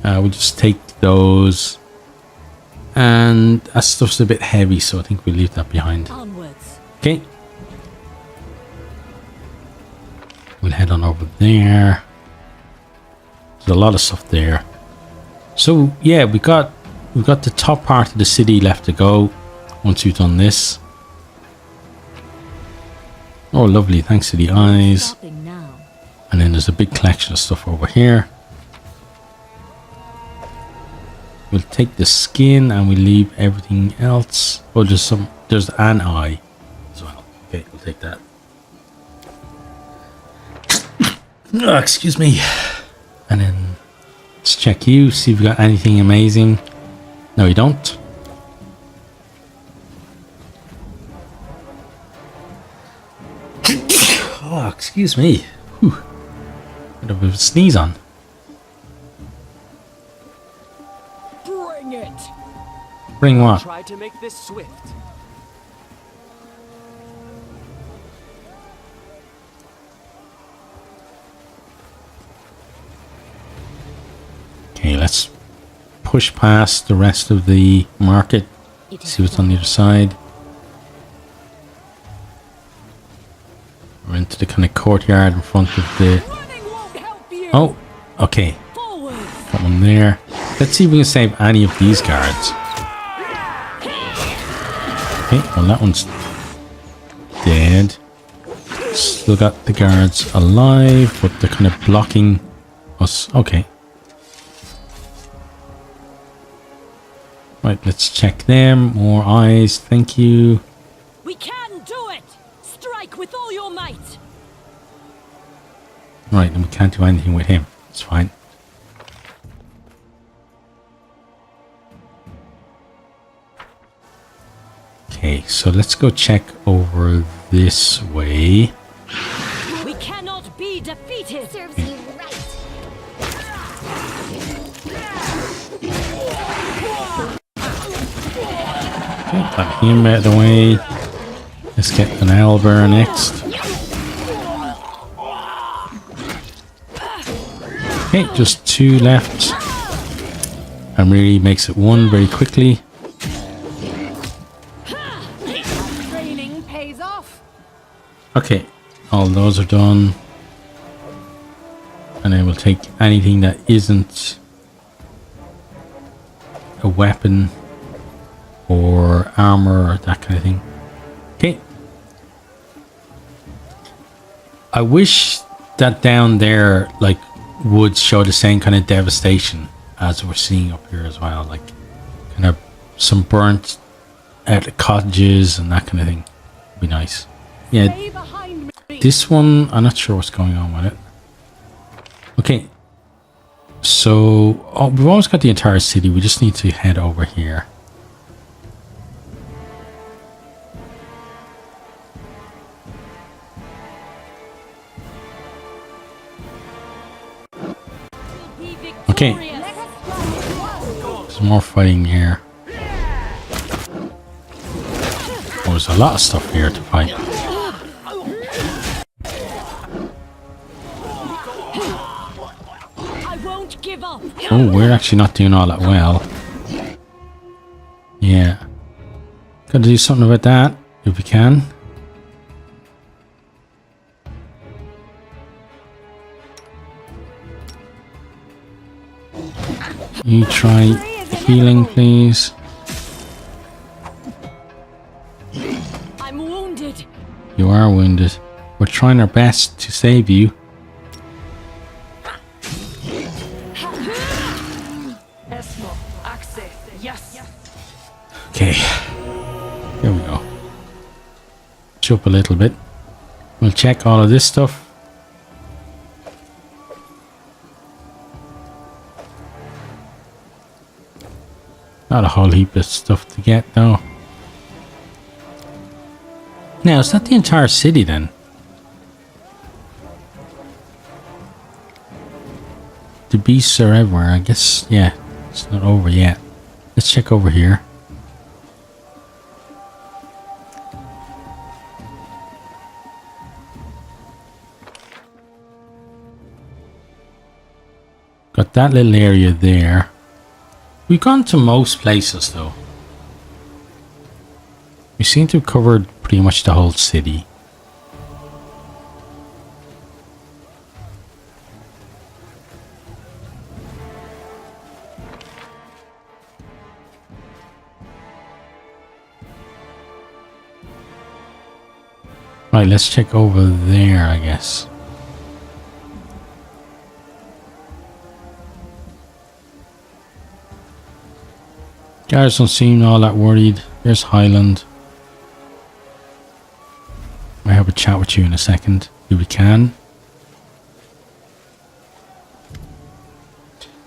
We'll just take those, and that stuff's a bit heavy, so I think we'll leave that behind. Onwards. Okay. We'll head on over there. There's a lot of stuff there. So yeah, we got the top part of the city left to go once we've done this. Oh lovely, thanks to the eyes. And then there's a big collection of stuff over here. We'll take the skin and we leave everything else. Oh, there's an eye as well. Okay, we'll take that. Oh, excuse me. And then let's check you, see if we got anything amazing. No, you don't. Oh, excuse me. Whew. Got a bit of a sneeze on. Bring it! Bring what? Try to make this swift. Okay, let's push past the rest of the market. See what's on the other side. We're into the kind of courtyard in front of the... Running won't help you! Oh, okay. Forward! Got one there. Let's see if we can save any of these guards. Okay, well that one's dead. Still got the guards alive, but they're kind of blocking us. Okay. Right, let's check them. More eyes, thank you. We can do it! Strike with all your might! Right, and we can't do anything with him. It's fine. Okay, so let's go check over this way. We cannot be defeated! Serves you right. Okay, got him out of the way. Let's get an owlbear next. Okay, just 2 left. And really makes it 1 very quickly. Training pays off. Okay, all those are done. And I will take anything that isn't a weapon or armor or that kind of thing. Okay. I wish that down there like would show the same kind of devastation as we're seeing up here as well, like kind of some burnt out cottages and that kind of thing. Would be nice. Yeah, Stay behind me. this one I'm not sure what's going on with it. Okay, so we've almost got the entire city. We just need to head over here. Okay, there's more fighting here. Oh, there's a lot of stuff here to fight. I won't give up! Oh, we're actually not doing all that well. Yeah. Gotta do something about that, if we can. You try healing, please. I'm wounded! You are wounded. We're trying our best to save you. Yes! Okay. Here we go. Jump a little bit. We'll check all of this stuff. Not a whole heap of stuff to get though. Now, is that the entire city then? The beasts are everywhere. I guess, yeah, it's not over yet. Let's check over here. Got that little area there. We've gone to most places though. We seem to have covered pretty much the whole city. Right, let's check over there, I guess. Guys don't seem all that worried. There's Highland. I'll have a chat with you in a second, if we can.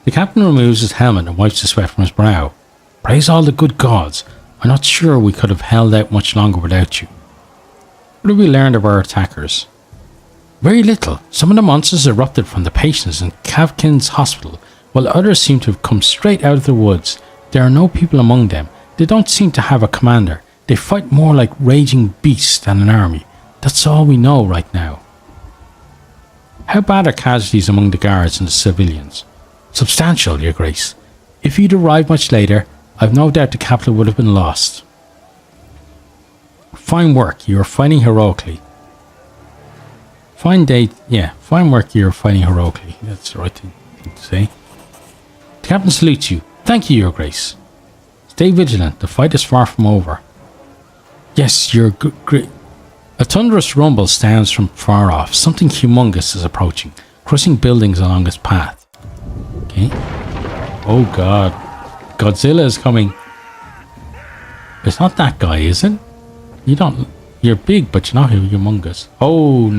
The captain removes his helmet and wipes the sweat from his brow. Praise all the good gods. I'm not sure we could have held out much longer without you. What have we learned of our attackers? Very little. Some of the monsters erupted from the patients in Kavkin's hospital, while others seem to have come straight out of the woods. There are no people among them. They don't seem to have a commander. They fight more like raging beasts than an army. That's all we know right now. How bad are casualties among the guards and the civilians? Substantial, Your Grace. If you'd arrived much later, I've no doubt the capital would have been lost. Fine work, you are fighting heroically. Fine work, you are fighting heroically. That's the right thing to say. The captain salutes you. Thank you, Your Grace. Stay vigilant, the fight is far from over. Yes, you're great. A thunderous rumble sounds from far off. Something humongous is approaching, crushing buildings along its path. Okay. Oh god. Godzilla is coming. It's not that guy, is it? You're big, but you're not humongous. Oh,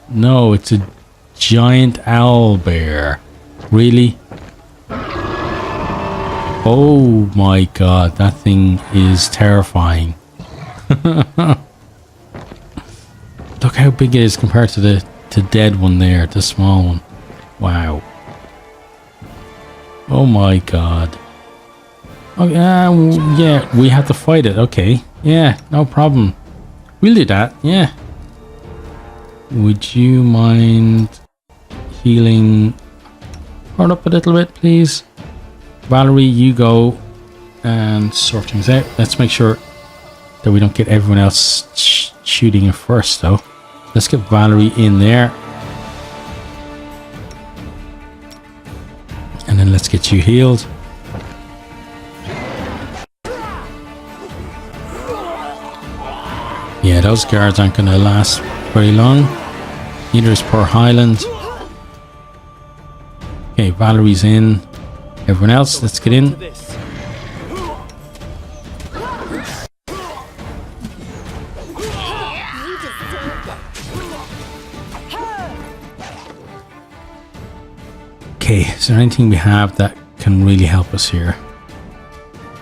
no, it's a giant owl bear. Really? Oh my god, that thing is terrifying. Look how big it is compared to the dead one there, the small one. Wow. Oh my god. Oh yeah, we have to fight it. Okay. Yeah, no problem. We'll do that. Yeah. Would you mind healing her up a little bit, please? Valerie, you go and sort things out. Let's make sure that we don't get everyone else shooting it first, though. Let's get Valerie in there. And then let's get you healed. Yeah, those guards aren't going to last very long. Neither is poor Highland. Okay, Valerie's in. Everyone else, let's get in. Okay, is there anything we have that can really help us here?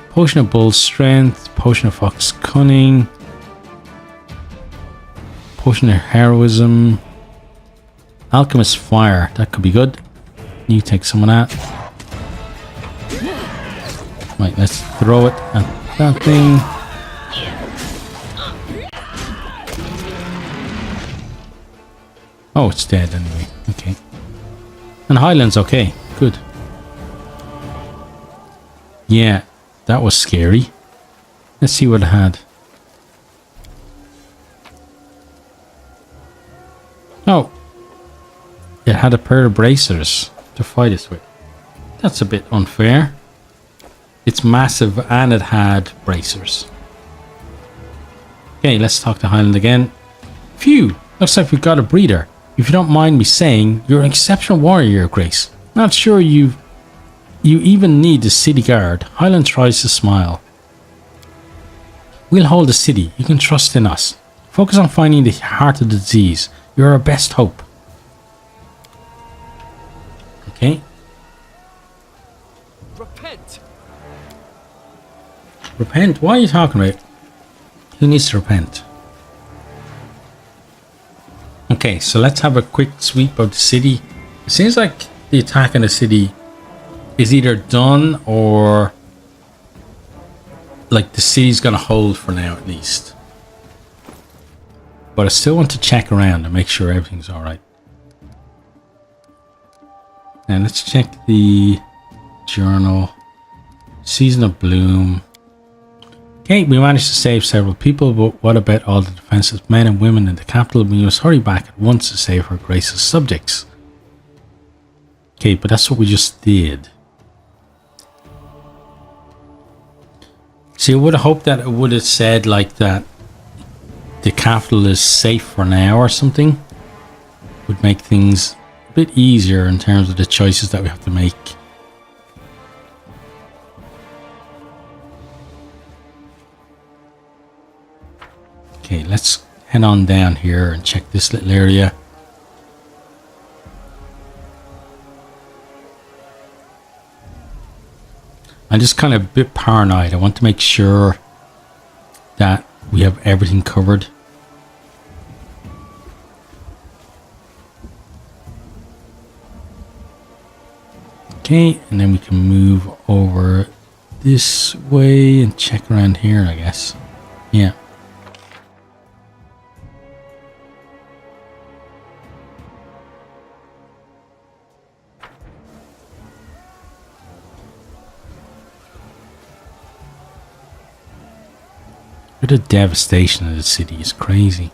Potion of Bull Strength, Potion of Fox Cunning, Potion of Heroism, Alchemist Fire, that could be good. You take some of that. Right, let's throw it at that thing. Oh, it's dead anyway. Okay. And Highland's okay. Good. Yeah, that was scary. Let's see what it had. Oh. It had a pair of bracers to fight us with. That's a bit unfair. It's massive and it had bracers. Okay, let's talk to Highland again. Phew, looks like we've got a breeder. If you don't mind me saying, you're an exceptional warrior, Your Grace. Not sure you even need the city guard. Highland tries to smile. We'll hold the city. You can trust in us. Focus on finding the heart of the disease. You're our best hope. Okay. Repent. Repent? What are you talking about? Who needs to repent? Okay, so let's have a quick sweep of the city. It seems like the attack in the city is either done or like the city's gonna hold for now at least. But I still want to check around and make sure everything's alright. Now let's check the journal. Season of Bloom. Okay, we managed to save several people, but what about all the defenseless men and women in the capital? We must hurry back at once to save her Grace's subjects. Okay, but that's what we just did. See, I would have hoped that it would have said like that the capital is safe for now or something. Would make things a bit easier in terms of the choices that we have to make. Okay, let's head on down here and check this little area. I'm just kind of a bit paranoid. I want to make sure that we have everything covered. Okay, and then we can move over this way and check around here, I guess. Yeah. The devastation of the city is crazy.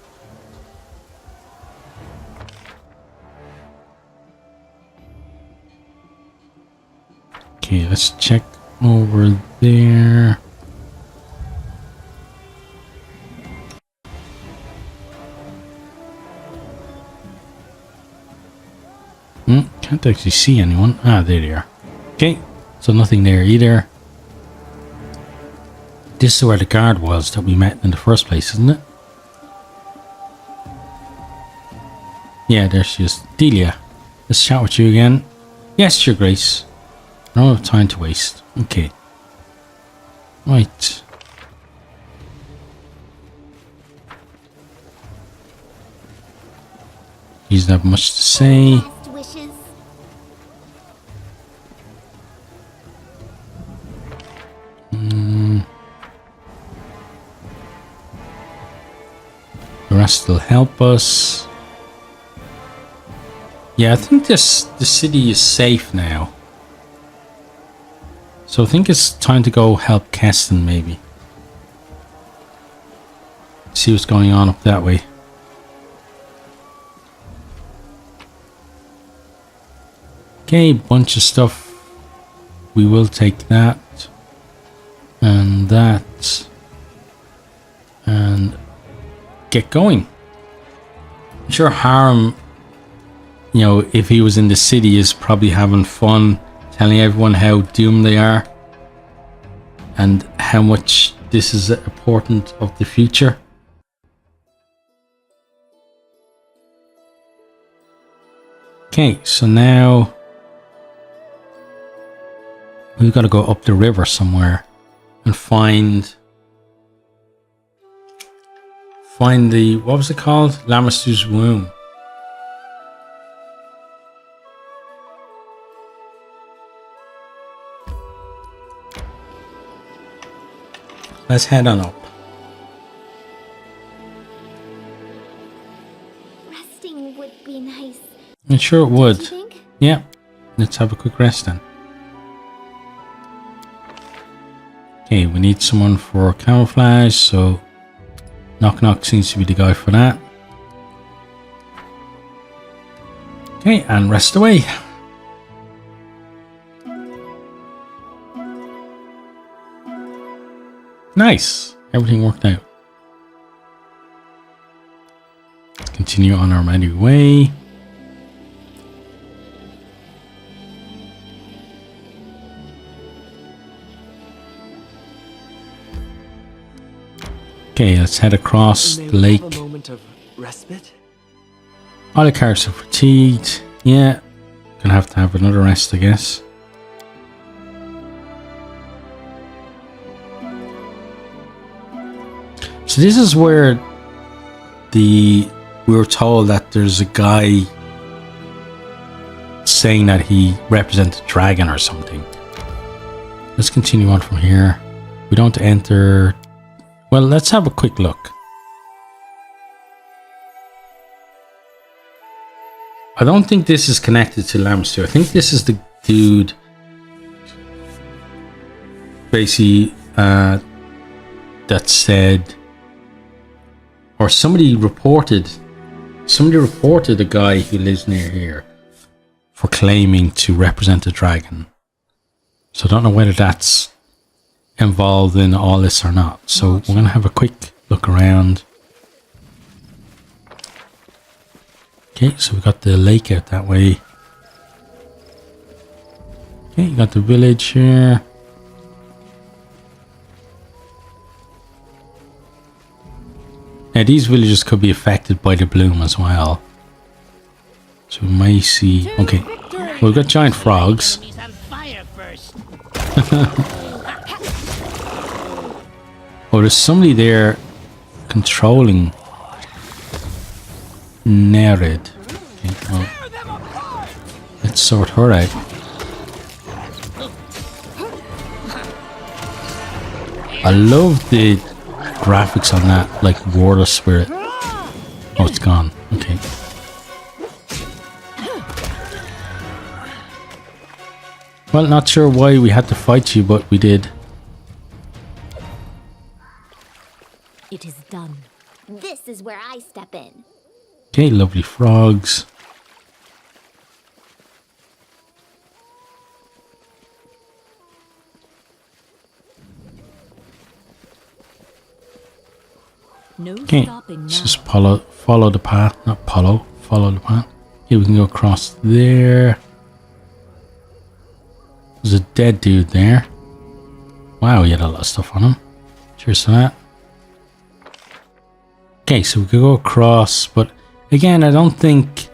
Okay, let's check over there. Can't actually see anyone. Ah, there they are. Okay, so nothing there either. This is where the guard was that we met in the first place, isn't it? Yeah, there she is. Delia, let's chat with you again. Yes, Your Grace. I don't have time to waste. Okay. Right. He doesn't have much to say. Best wishes. The rest will help us. Yeah, I think the city is safe now. So I think it's time to go help Keston, maybe. See what's going on up that way. Okay, bunch of stuff. We will take that. And that. And get going. I'm sure Harem, you know, if he was in the city, is probably having fun telling everyone how doomed they are and how much this is important of the future. Okay, so now we've got to go up the river somewhere and find the, what was it called? Lamister's womb. Let's head on up. Resting would be nice. I'm sure it would. Do you think? Yeah. Let's have a quick rest then. Okay, we need someone for camouflage, so Knock Knock seems to be the guy for that. Okay, and rest away. Nice. Everything worked out. Let's continue on our merry way. Okay, let's head across the lake. A moment of respite? All the characters are fatigued. Yeah, gonna have to have another rest, I guess. So this is where we were told that there's a guy saying that he represents a dragon or something. Let's continue on from here. We don't enter. Well, let's have a quick look. I don't think this is connected to Lamster. I think this is the dude basically that said, or somebody reported a guy who lives near here for claiming to represent a dragon. So I don't know whether that's involved in all this or not. So we're going to have a quick look around. Okay, so we got the lake out that way. Okay, you got the village here. Now these villages could be affected by the bloom as well. So we may see. Okay, well, we've got giant frogs. Enemies on fire first. Oh, there's somebody there controlling Nerid. Okay, well, let's sort her out. I love the graphics on that, like water spirit. Oh, it's gone. Okay. Well, not sure why we had to fight you, but we did. It is done. This is where I step in. Okay, lovely frogs. No Okay, stopping now. let's just follow the path. Not follow the path. Okay, we can go across there. There's a dead dude there. Wow, he had a lot of stuff on him. Cheers to that. Okay, so we could go across, but again, I don't think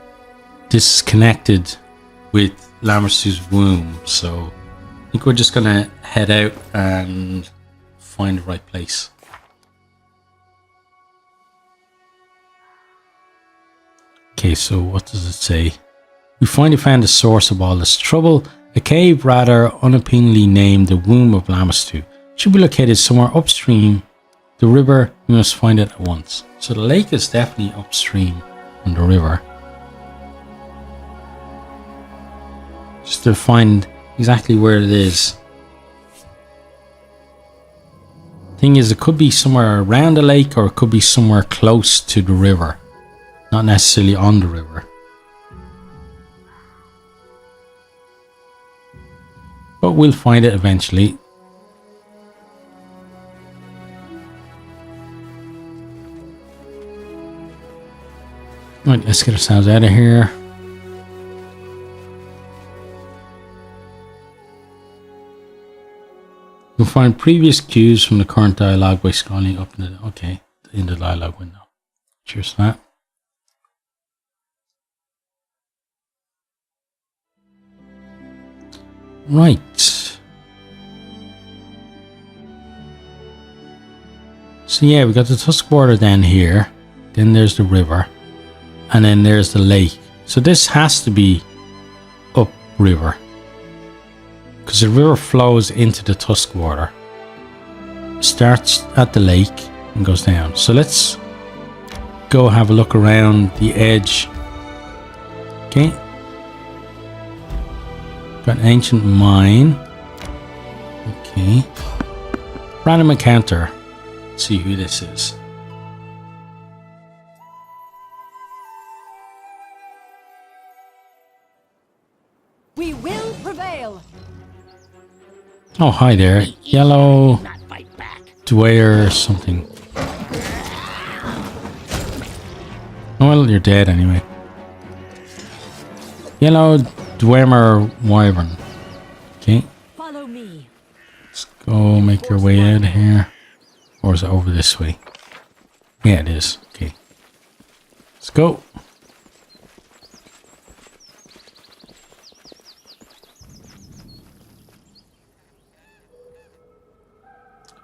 this is connected with Lammerstu's womb, so I think we're just gonna head out and find the right place. Okay, so what does it say? We finally found the source of all this trouble. A cave rather unappealingly named the Womb of Lammerstu. Should be located somewhere upstream the river. We must find it at once. So the lake is definitely upstream from the river. Just to find exactly where it is. Thing is, it could be somewhere around the lake or it could be somewhere close to the river. Not necessarily on the river. But we'll find it eventually. Right, let's get ourselves out of here. You'll find previous cues from the current dialogue by scrolling up in the dialogue window. Cheers to that. Right. So yeah, we got the Tusk border down here. Then there's the river. And then there's the lake. So this has to be upriver. Because the river flows into the Tusk water. Starts at the lake and goes down. So let's go have a look around the edge. Okay. Got an ancient mine. Okay. Random encounter. Let's see who this is. We will prevail. Oh, hi there. Yellow Not fight back. Dwyer or something. Oh, well, you're dead anyway. Yellow Dwemer Wyvern. Okay. Follow me. Let's go make your way out of here. Or is it over this way? Yeah, it is. Okay. Let's go.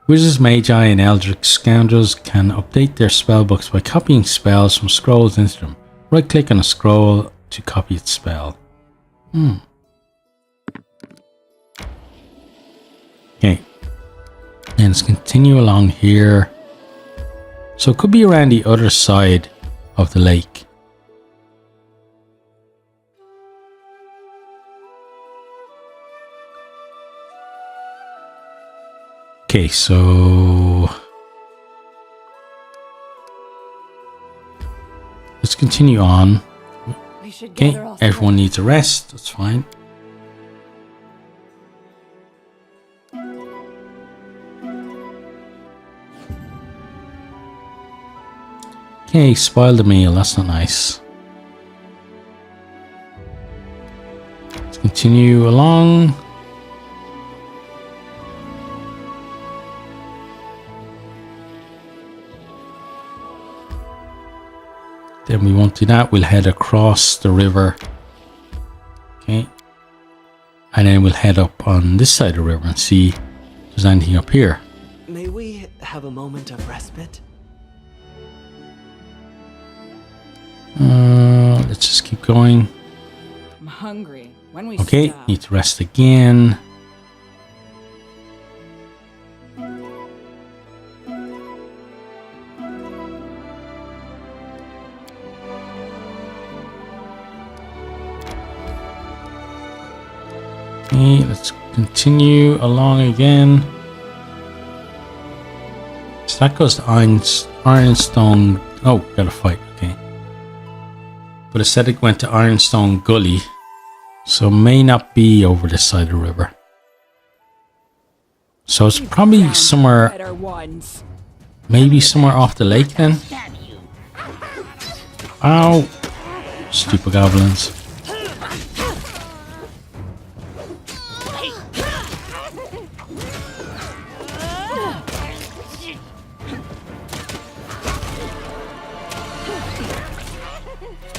Wizards, Magi, and Eldritch Scoundrels can update their spellbooks by copying spells from scrolls into them. Right click on a scroll to copy its spell. Okay. And let's continue along here. So it could be around the other side of the lake. Okay, so let's continue on. We should Okay, gather all everyone needs a rest. That's fine. Okay, spoil the meal. That's not nice. Let's continue along. Then we won't do that. We'll head across the river. Okay. And then we'll head up on this side of the river and see if there's anything up here. May we have a moment of respite? Let's just keep going. I'm hungry. When we Okay, stop. need to rest again. Okay, let's continue along again. So that goes to Ironstone. Oh, gotta fight. Okay. But it said it went to Ironstone Gully. So may not be over this side of the river. So it's probably somewhere, Better ones. maybe somewhere off the lake then. Stab you. Ow! Stupid goblins.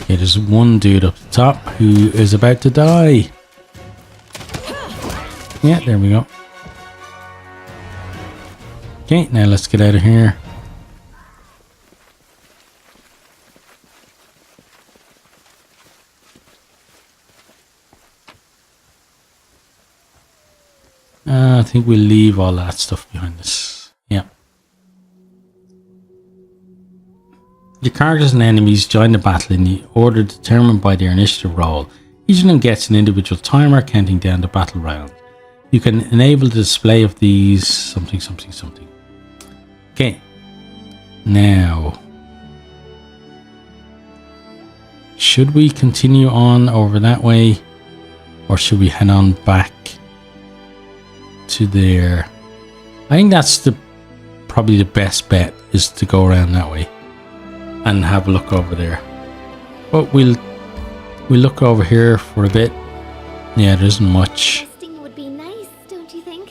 Okay, there's one dude up the top who is about to die. Yeah, there we go. Okay, now let's get out of here. I think we'll leave all that stuff behind us. Yeah. Your characters and enemies join the battle in the order determined by their initiative roll. Each of them gets an individual timer counting down the battle round. You can enable the display of these something. Okay. Now, should we continue on over that way, or should we head on back to there? I think that's probably the best bet, is to go around that way and have a look over there. But we'll look over here for a bit. Yeah, there isn't much. Resting would be nice, don't you think?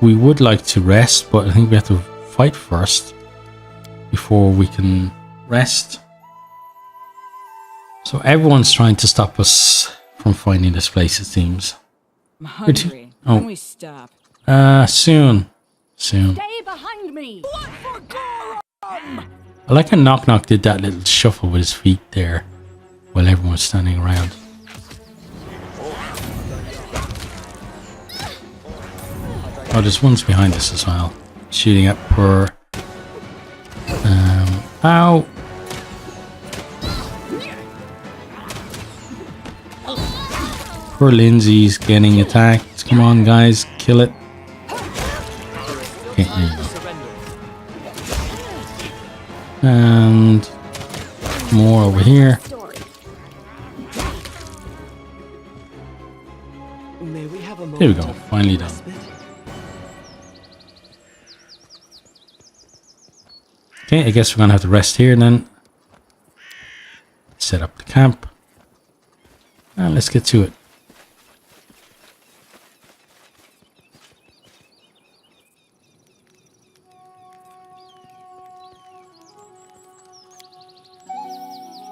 We would like to rest, but I think we have to fight first before we can rest. So everyone's trying to stop us from finding this place, it seems. I'm hungry. Oh. When we stop. Soon. Stay behind me. I like how Knock Knock did that little shuffle with his feet there while everyone was standing around. Oh, there's ones behind us as well. Shooting at poor... ow! Poor Lindsay's getting attacked. Come on, guys, kill it. Okay, there you go. And more over here. May we have a moment There we go, of finally done. respite? Okay, I guess we're gonna have to rest here then. Set up the camp. And let's get to it.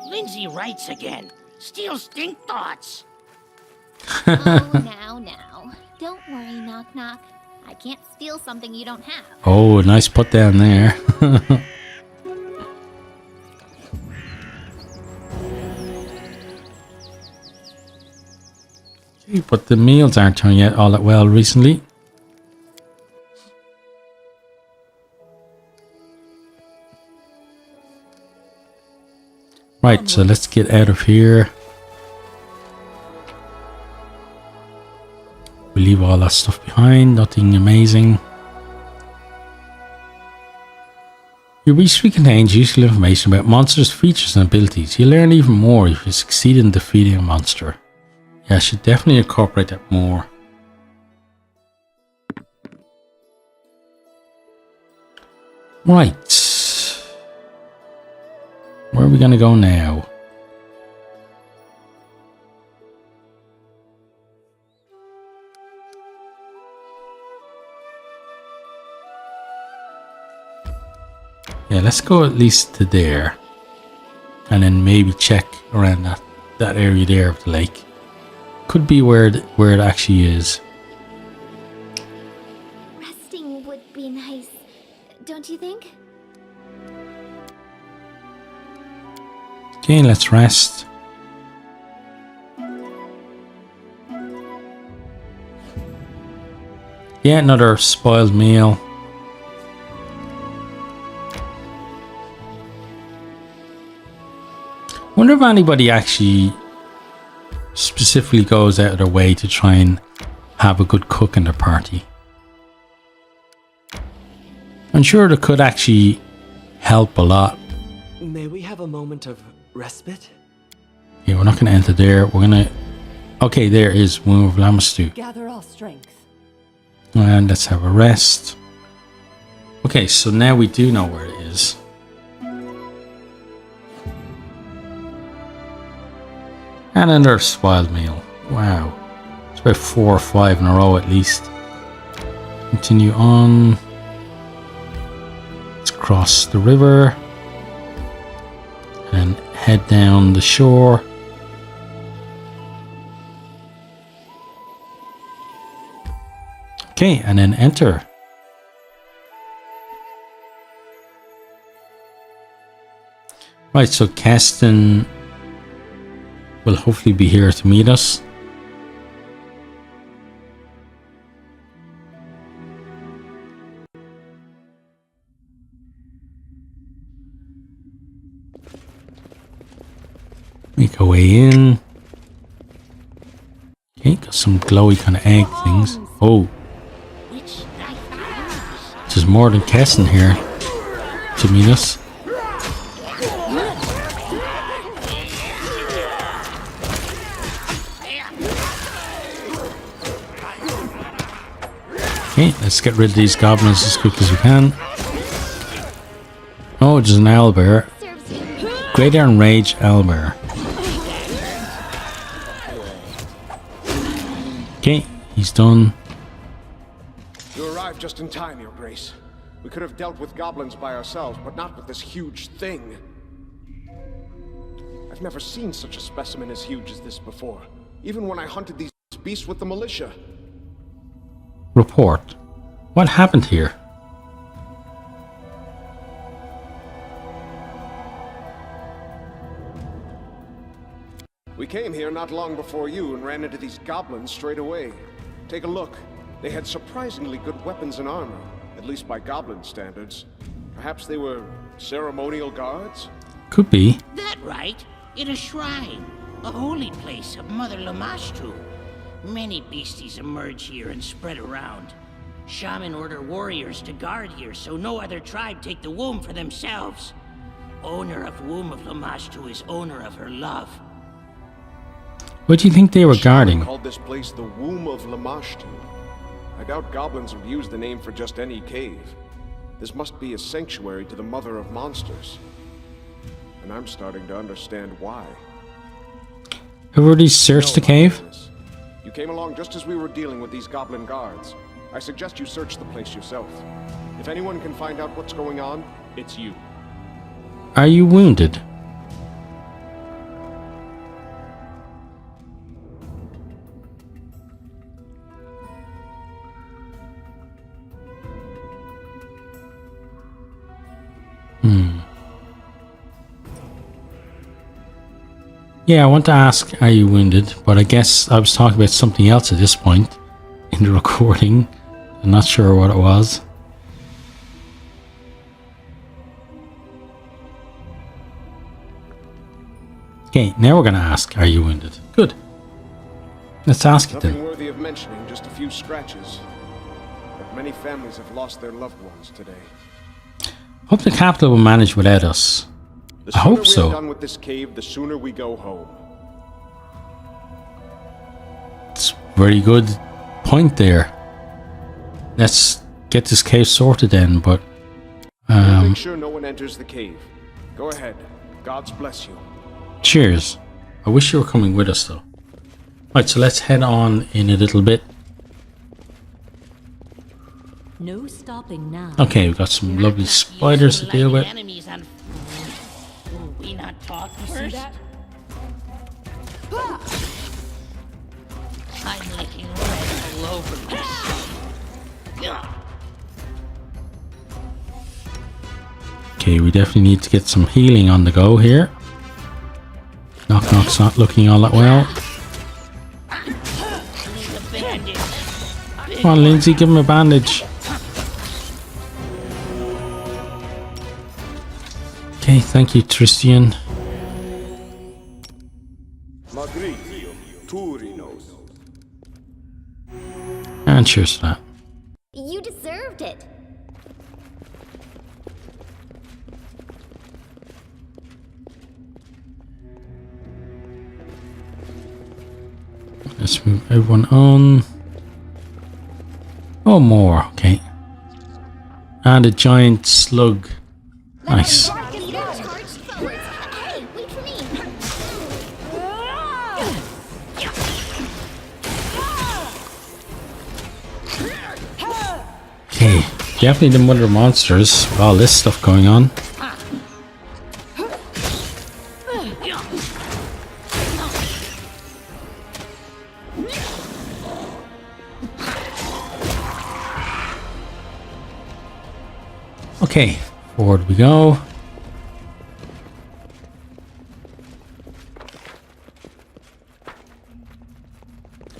Lindsay writes again. Steal stink thoughts. Oh, now. Don't worry, Knock Knock. I can't steal something you don't have. Oh, nice put down there. Okay, but the meals aren't turning out all that well recently. Right, so let's get out of here. We leave all that stuff behind, nothing amazing. Your research contains useful information about monsters' features and abilities. You learn even more if you succeed in defeating a monster. Yeah, I should definitely incorporate that more. Right. Where are we going to go now? Yeah, let's go at least to there. And then maybe check around that area there of the lake. Could be where it actually is. Okay, let's rest. Yeah, another spoiled meal. Wonder if anybody actually specifically goes out of their way to try and have a good cook in their party. I'm sure it could actually help a lot. May we have a moment of respite? Yeah, we're not going to enter there. We're going to... Okay, there is Womb of Lamastu. Gather our strength. And let's have a rest. Okay, so now we do know where it is. And another spoiled meal. Wow. It's about 4 or 5 in a row at least. Continue on. Let's cross the river. And head down the shore. Okay, and then enter. Right, so Keston will hopefully be here to meet us. Make our way in. Okay, got some glowy kind of egg things. Oh. There's more than Keston here to meet us. Okay, let's get rid of these goblins as quick as we can. Oh, there's an owlbear. Great Enraged owlbear. Okay, he's done. You arrived just in time, Your Grace. We could have dealt with goblins by ourselves, but not with this huge thing. I've never seen such a specimen as huge as this before, even when I hunted these beasts with the militia. Report. What happened here? We came here not long before you and ran into these goblins straight away. Take a look. They had surprisingly good weapons and armor, at least by goblin standards. Perhaps they were ceremonial guards? Could be. That right? In a shrine. A holy place of Mother Lamashtu. Many beasties emerge here and spread around. Shaman order warriors to guard here so no other tribe take the womb for themselves. Owner of Womb of Lamashtu is owner of her love. What do you think they were guarding? Called this place the Womb of Lamashtu. I doubt goblins would use the name for just any cave. This must be a sanctuary to the Mother of Monsters. And I'm starting to understand why. Have already searched the cave? You came along just as we were dealing with these goblin guards. I suggest you search the place yourself. If anyone can find out what's going on, it's you. Are you wounded? Yeah, I want to ask, are you wounded? But I guess I was talking about something else at this point in the recording. I'm not sure what it was. Okay, now we're going to ask, are you wounded? Good. Let's ask it then. Nothing worthy of mentioning, just a few scratches. But many families have lost their loved ones today. Hope the capital will manage without us. I hope so. The sooner we're done with this cave, the sooner we go home. It's a very good point there. Let's get this cave sorted then, but... Make sure no one enters the cave. Go ahead. Gods bless you. Cheers. I wish you were coming with us though. Right, so let's head on in a little bit. No stopping now. Okay, we've got some lovely spiders to deal with. Enemies on... Will we not talk first? I'm licking red all over myself. Okay, we definitely need to get some healing on the go here. Knock's not looking all that well. Come on, Lindsay, give him a bandage. Okay, thank you, Tristian. And cheers to that. You deserved it. Let's move everyone on. Oh, more. Okay. And a giant slug. Nice. Hey, wait for me. Okay. Definitely the mother monsters with all this stuff going on. Okay, forward we go.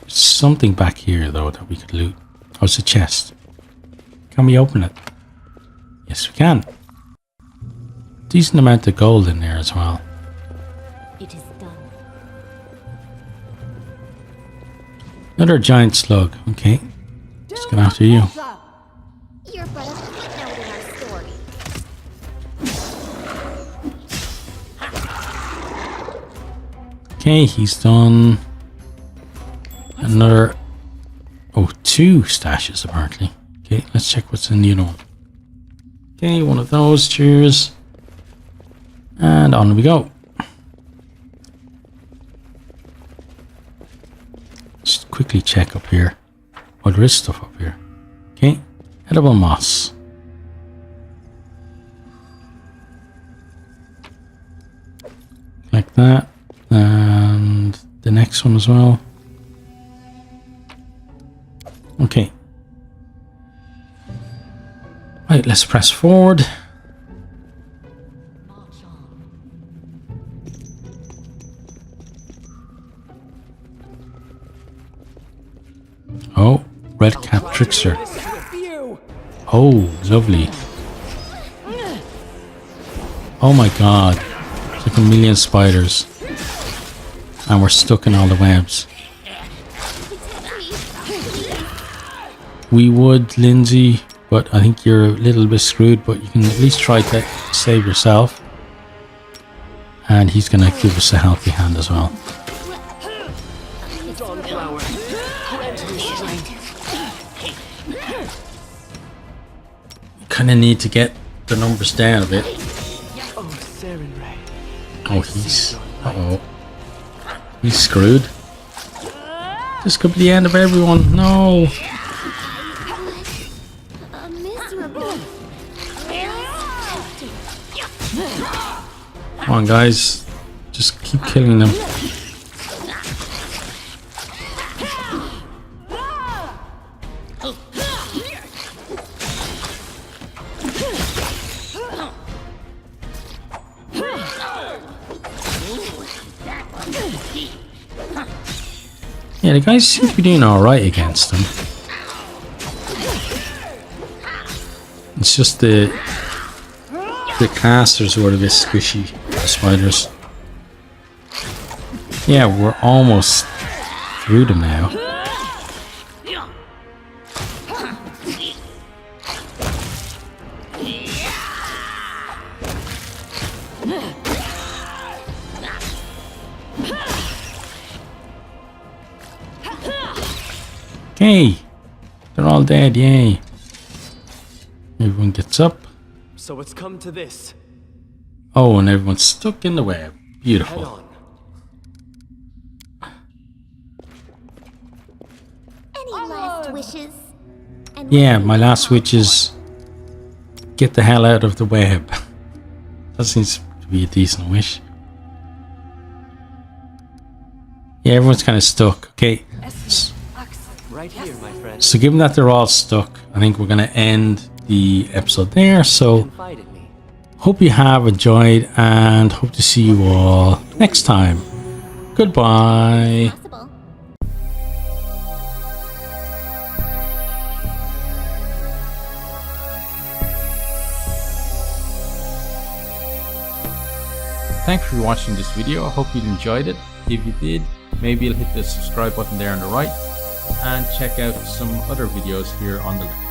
There's something back here though that we could loot. Oh, it's a chest. Can we open it? Yes, we can. Decent amount of gold in there as well. It is done. Another giant slug. Okay, let's get after you. You're but a footnote in our story. Okay, he's done. Another. Oh, 2 stashes apparently. Okay, let's check what's in the other one. Okay, one of those. Cheers. And on we go. Just quickly check up here. Oh, there is stuff up here. Okay, edible moss. Like that. And the next one as well. Okay. Right, let's press forward. March on. Oh, red cap trickster. Oh, lovely. Oh my god. It's like a million spiders. And we're stuck in all the webs. We would, Lindsay, but I think you're a little bit screwed, but you can at least try to save yourself. And he's going to give us a helping hand as well. Kind of need to get the numbers down a bit. Oh, he's... Uh-oh. He's screwed. This could be the end of everyone. No. Miserable. Come on, guys. Just keep killing them. Yeah, the guys seem to be doing alright against them. It's just the casters who are a bit squishy, the spiders. Yeah, we're almost through them now. Okay, they're all dead, yay. Everyone gets up. So it's come to this. Oh, and everyone's stuck in the web. Head Beautiful. on. Any last wishes? And Yeah, my last wish is get the hell out of the web. That seems to be a decent wish. Yeah, everyone's kind of stuck. Okay. Right here, my friend. So given that they're all stuck, I think we're going to end the episode there. So Confide in me. hope you have enjoyed and hope to see you all next time. Goodbye. Possible. Thanks for watching this video. I hope you enjoyed it. If you did, maybe you'll hit the subscribe button there on the right and check out some other videos here on the left.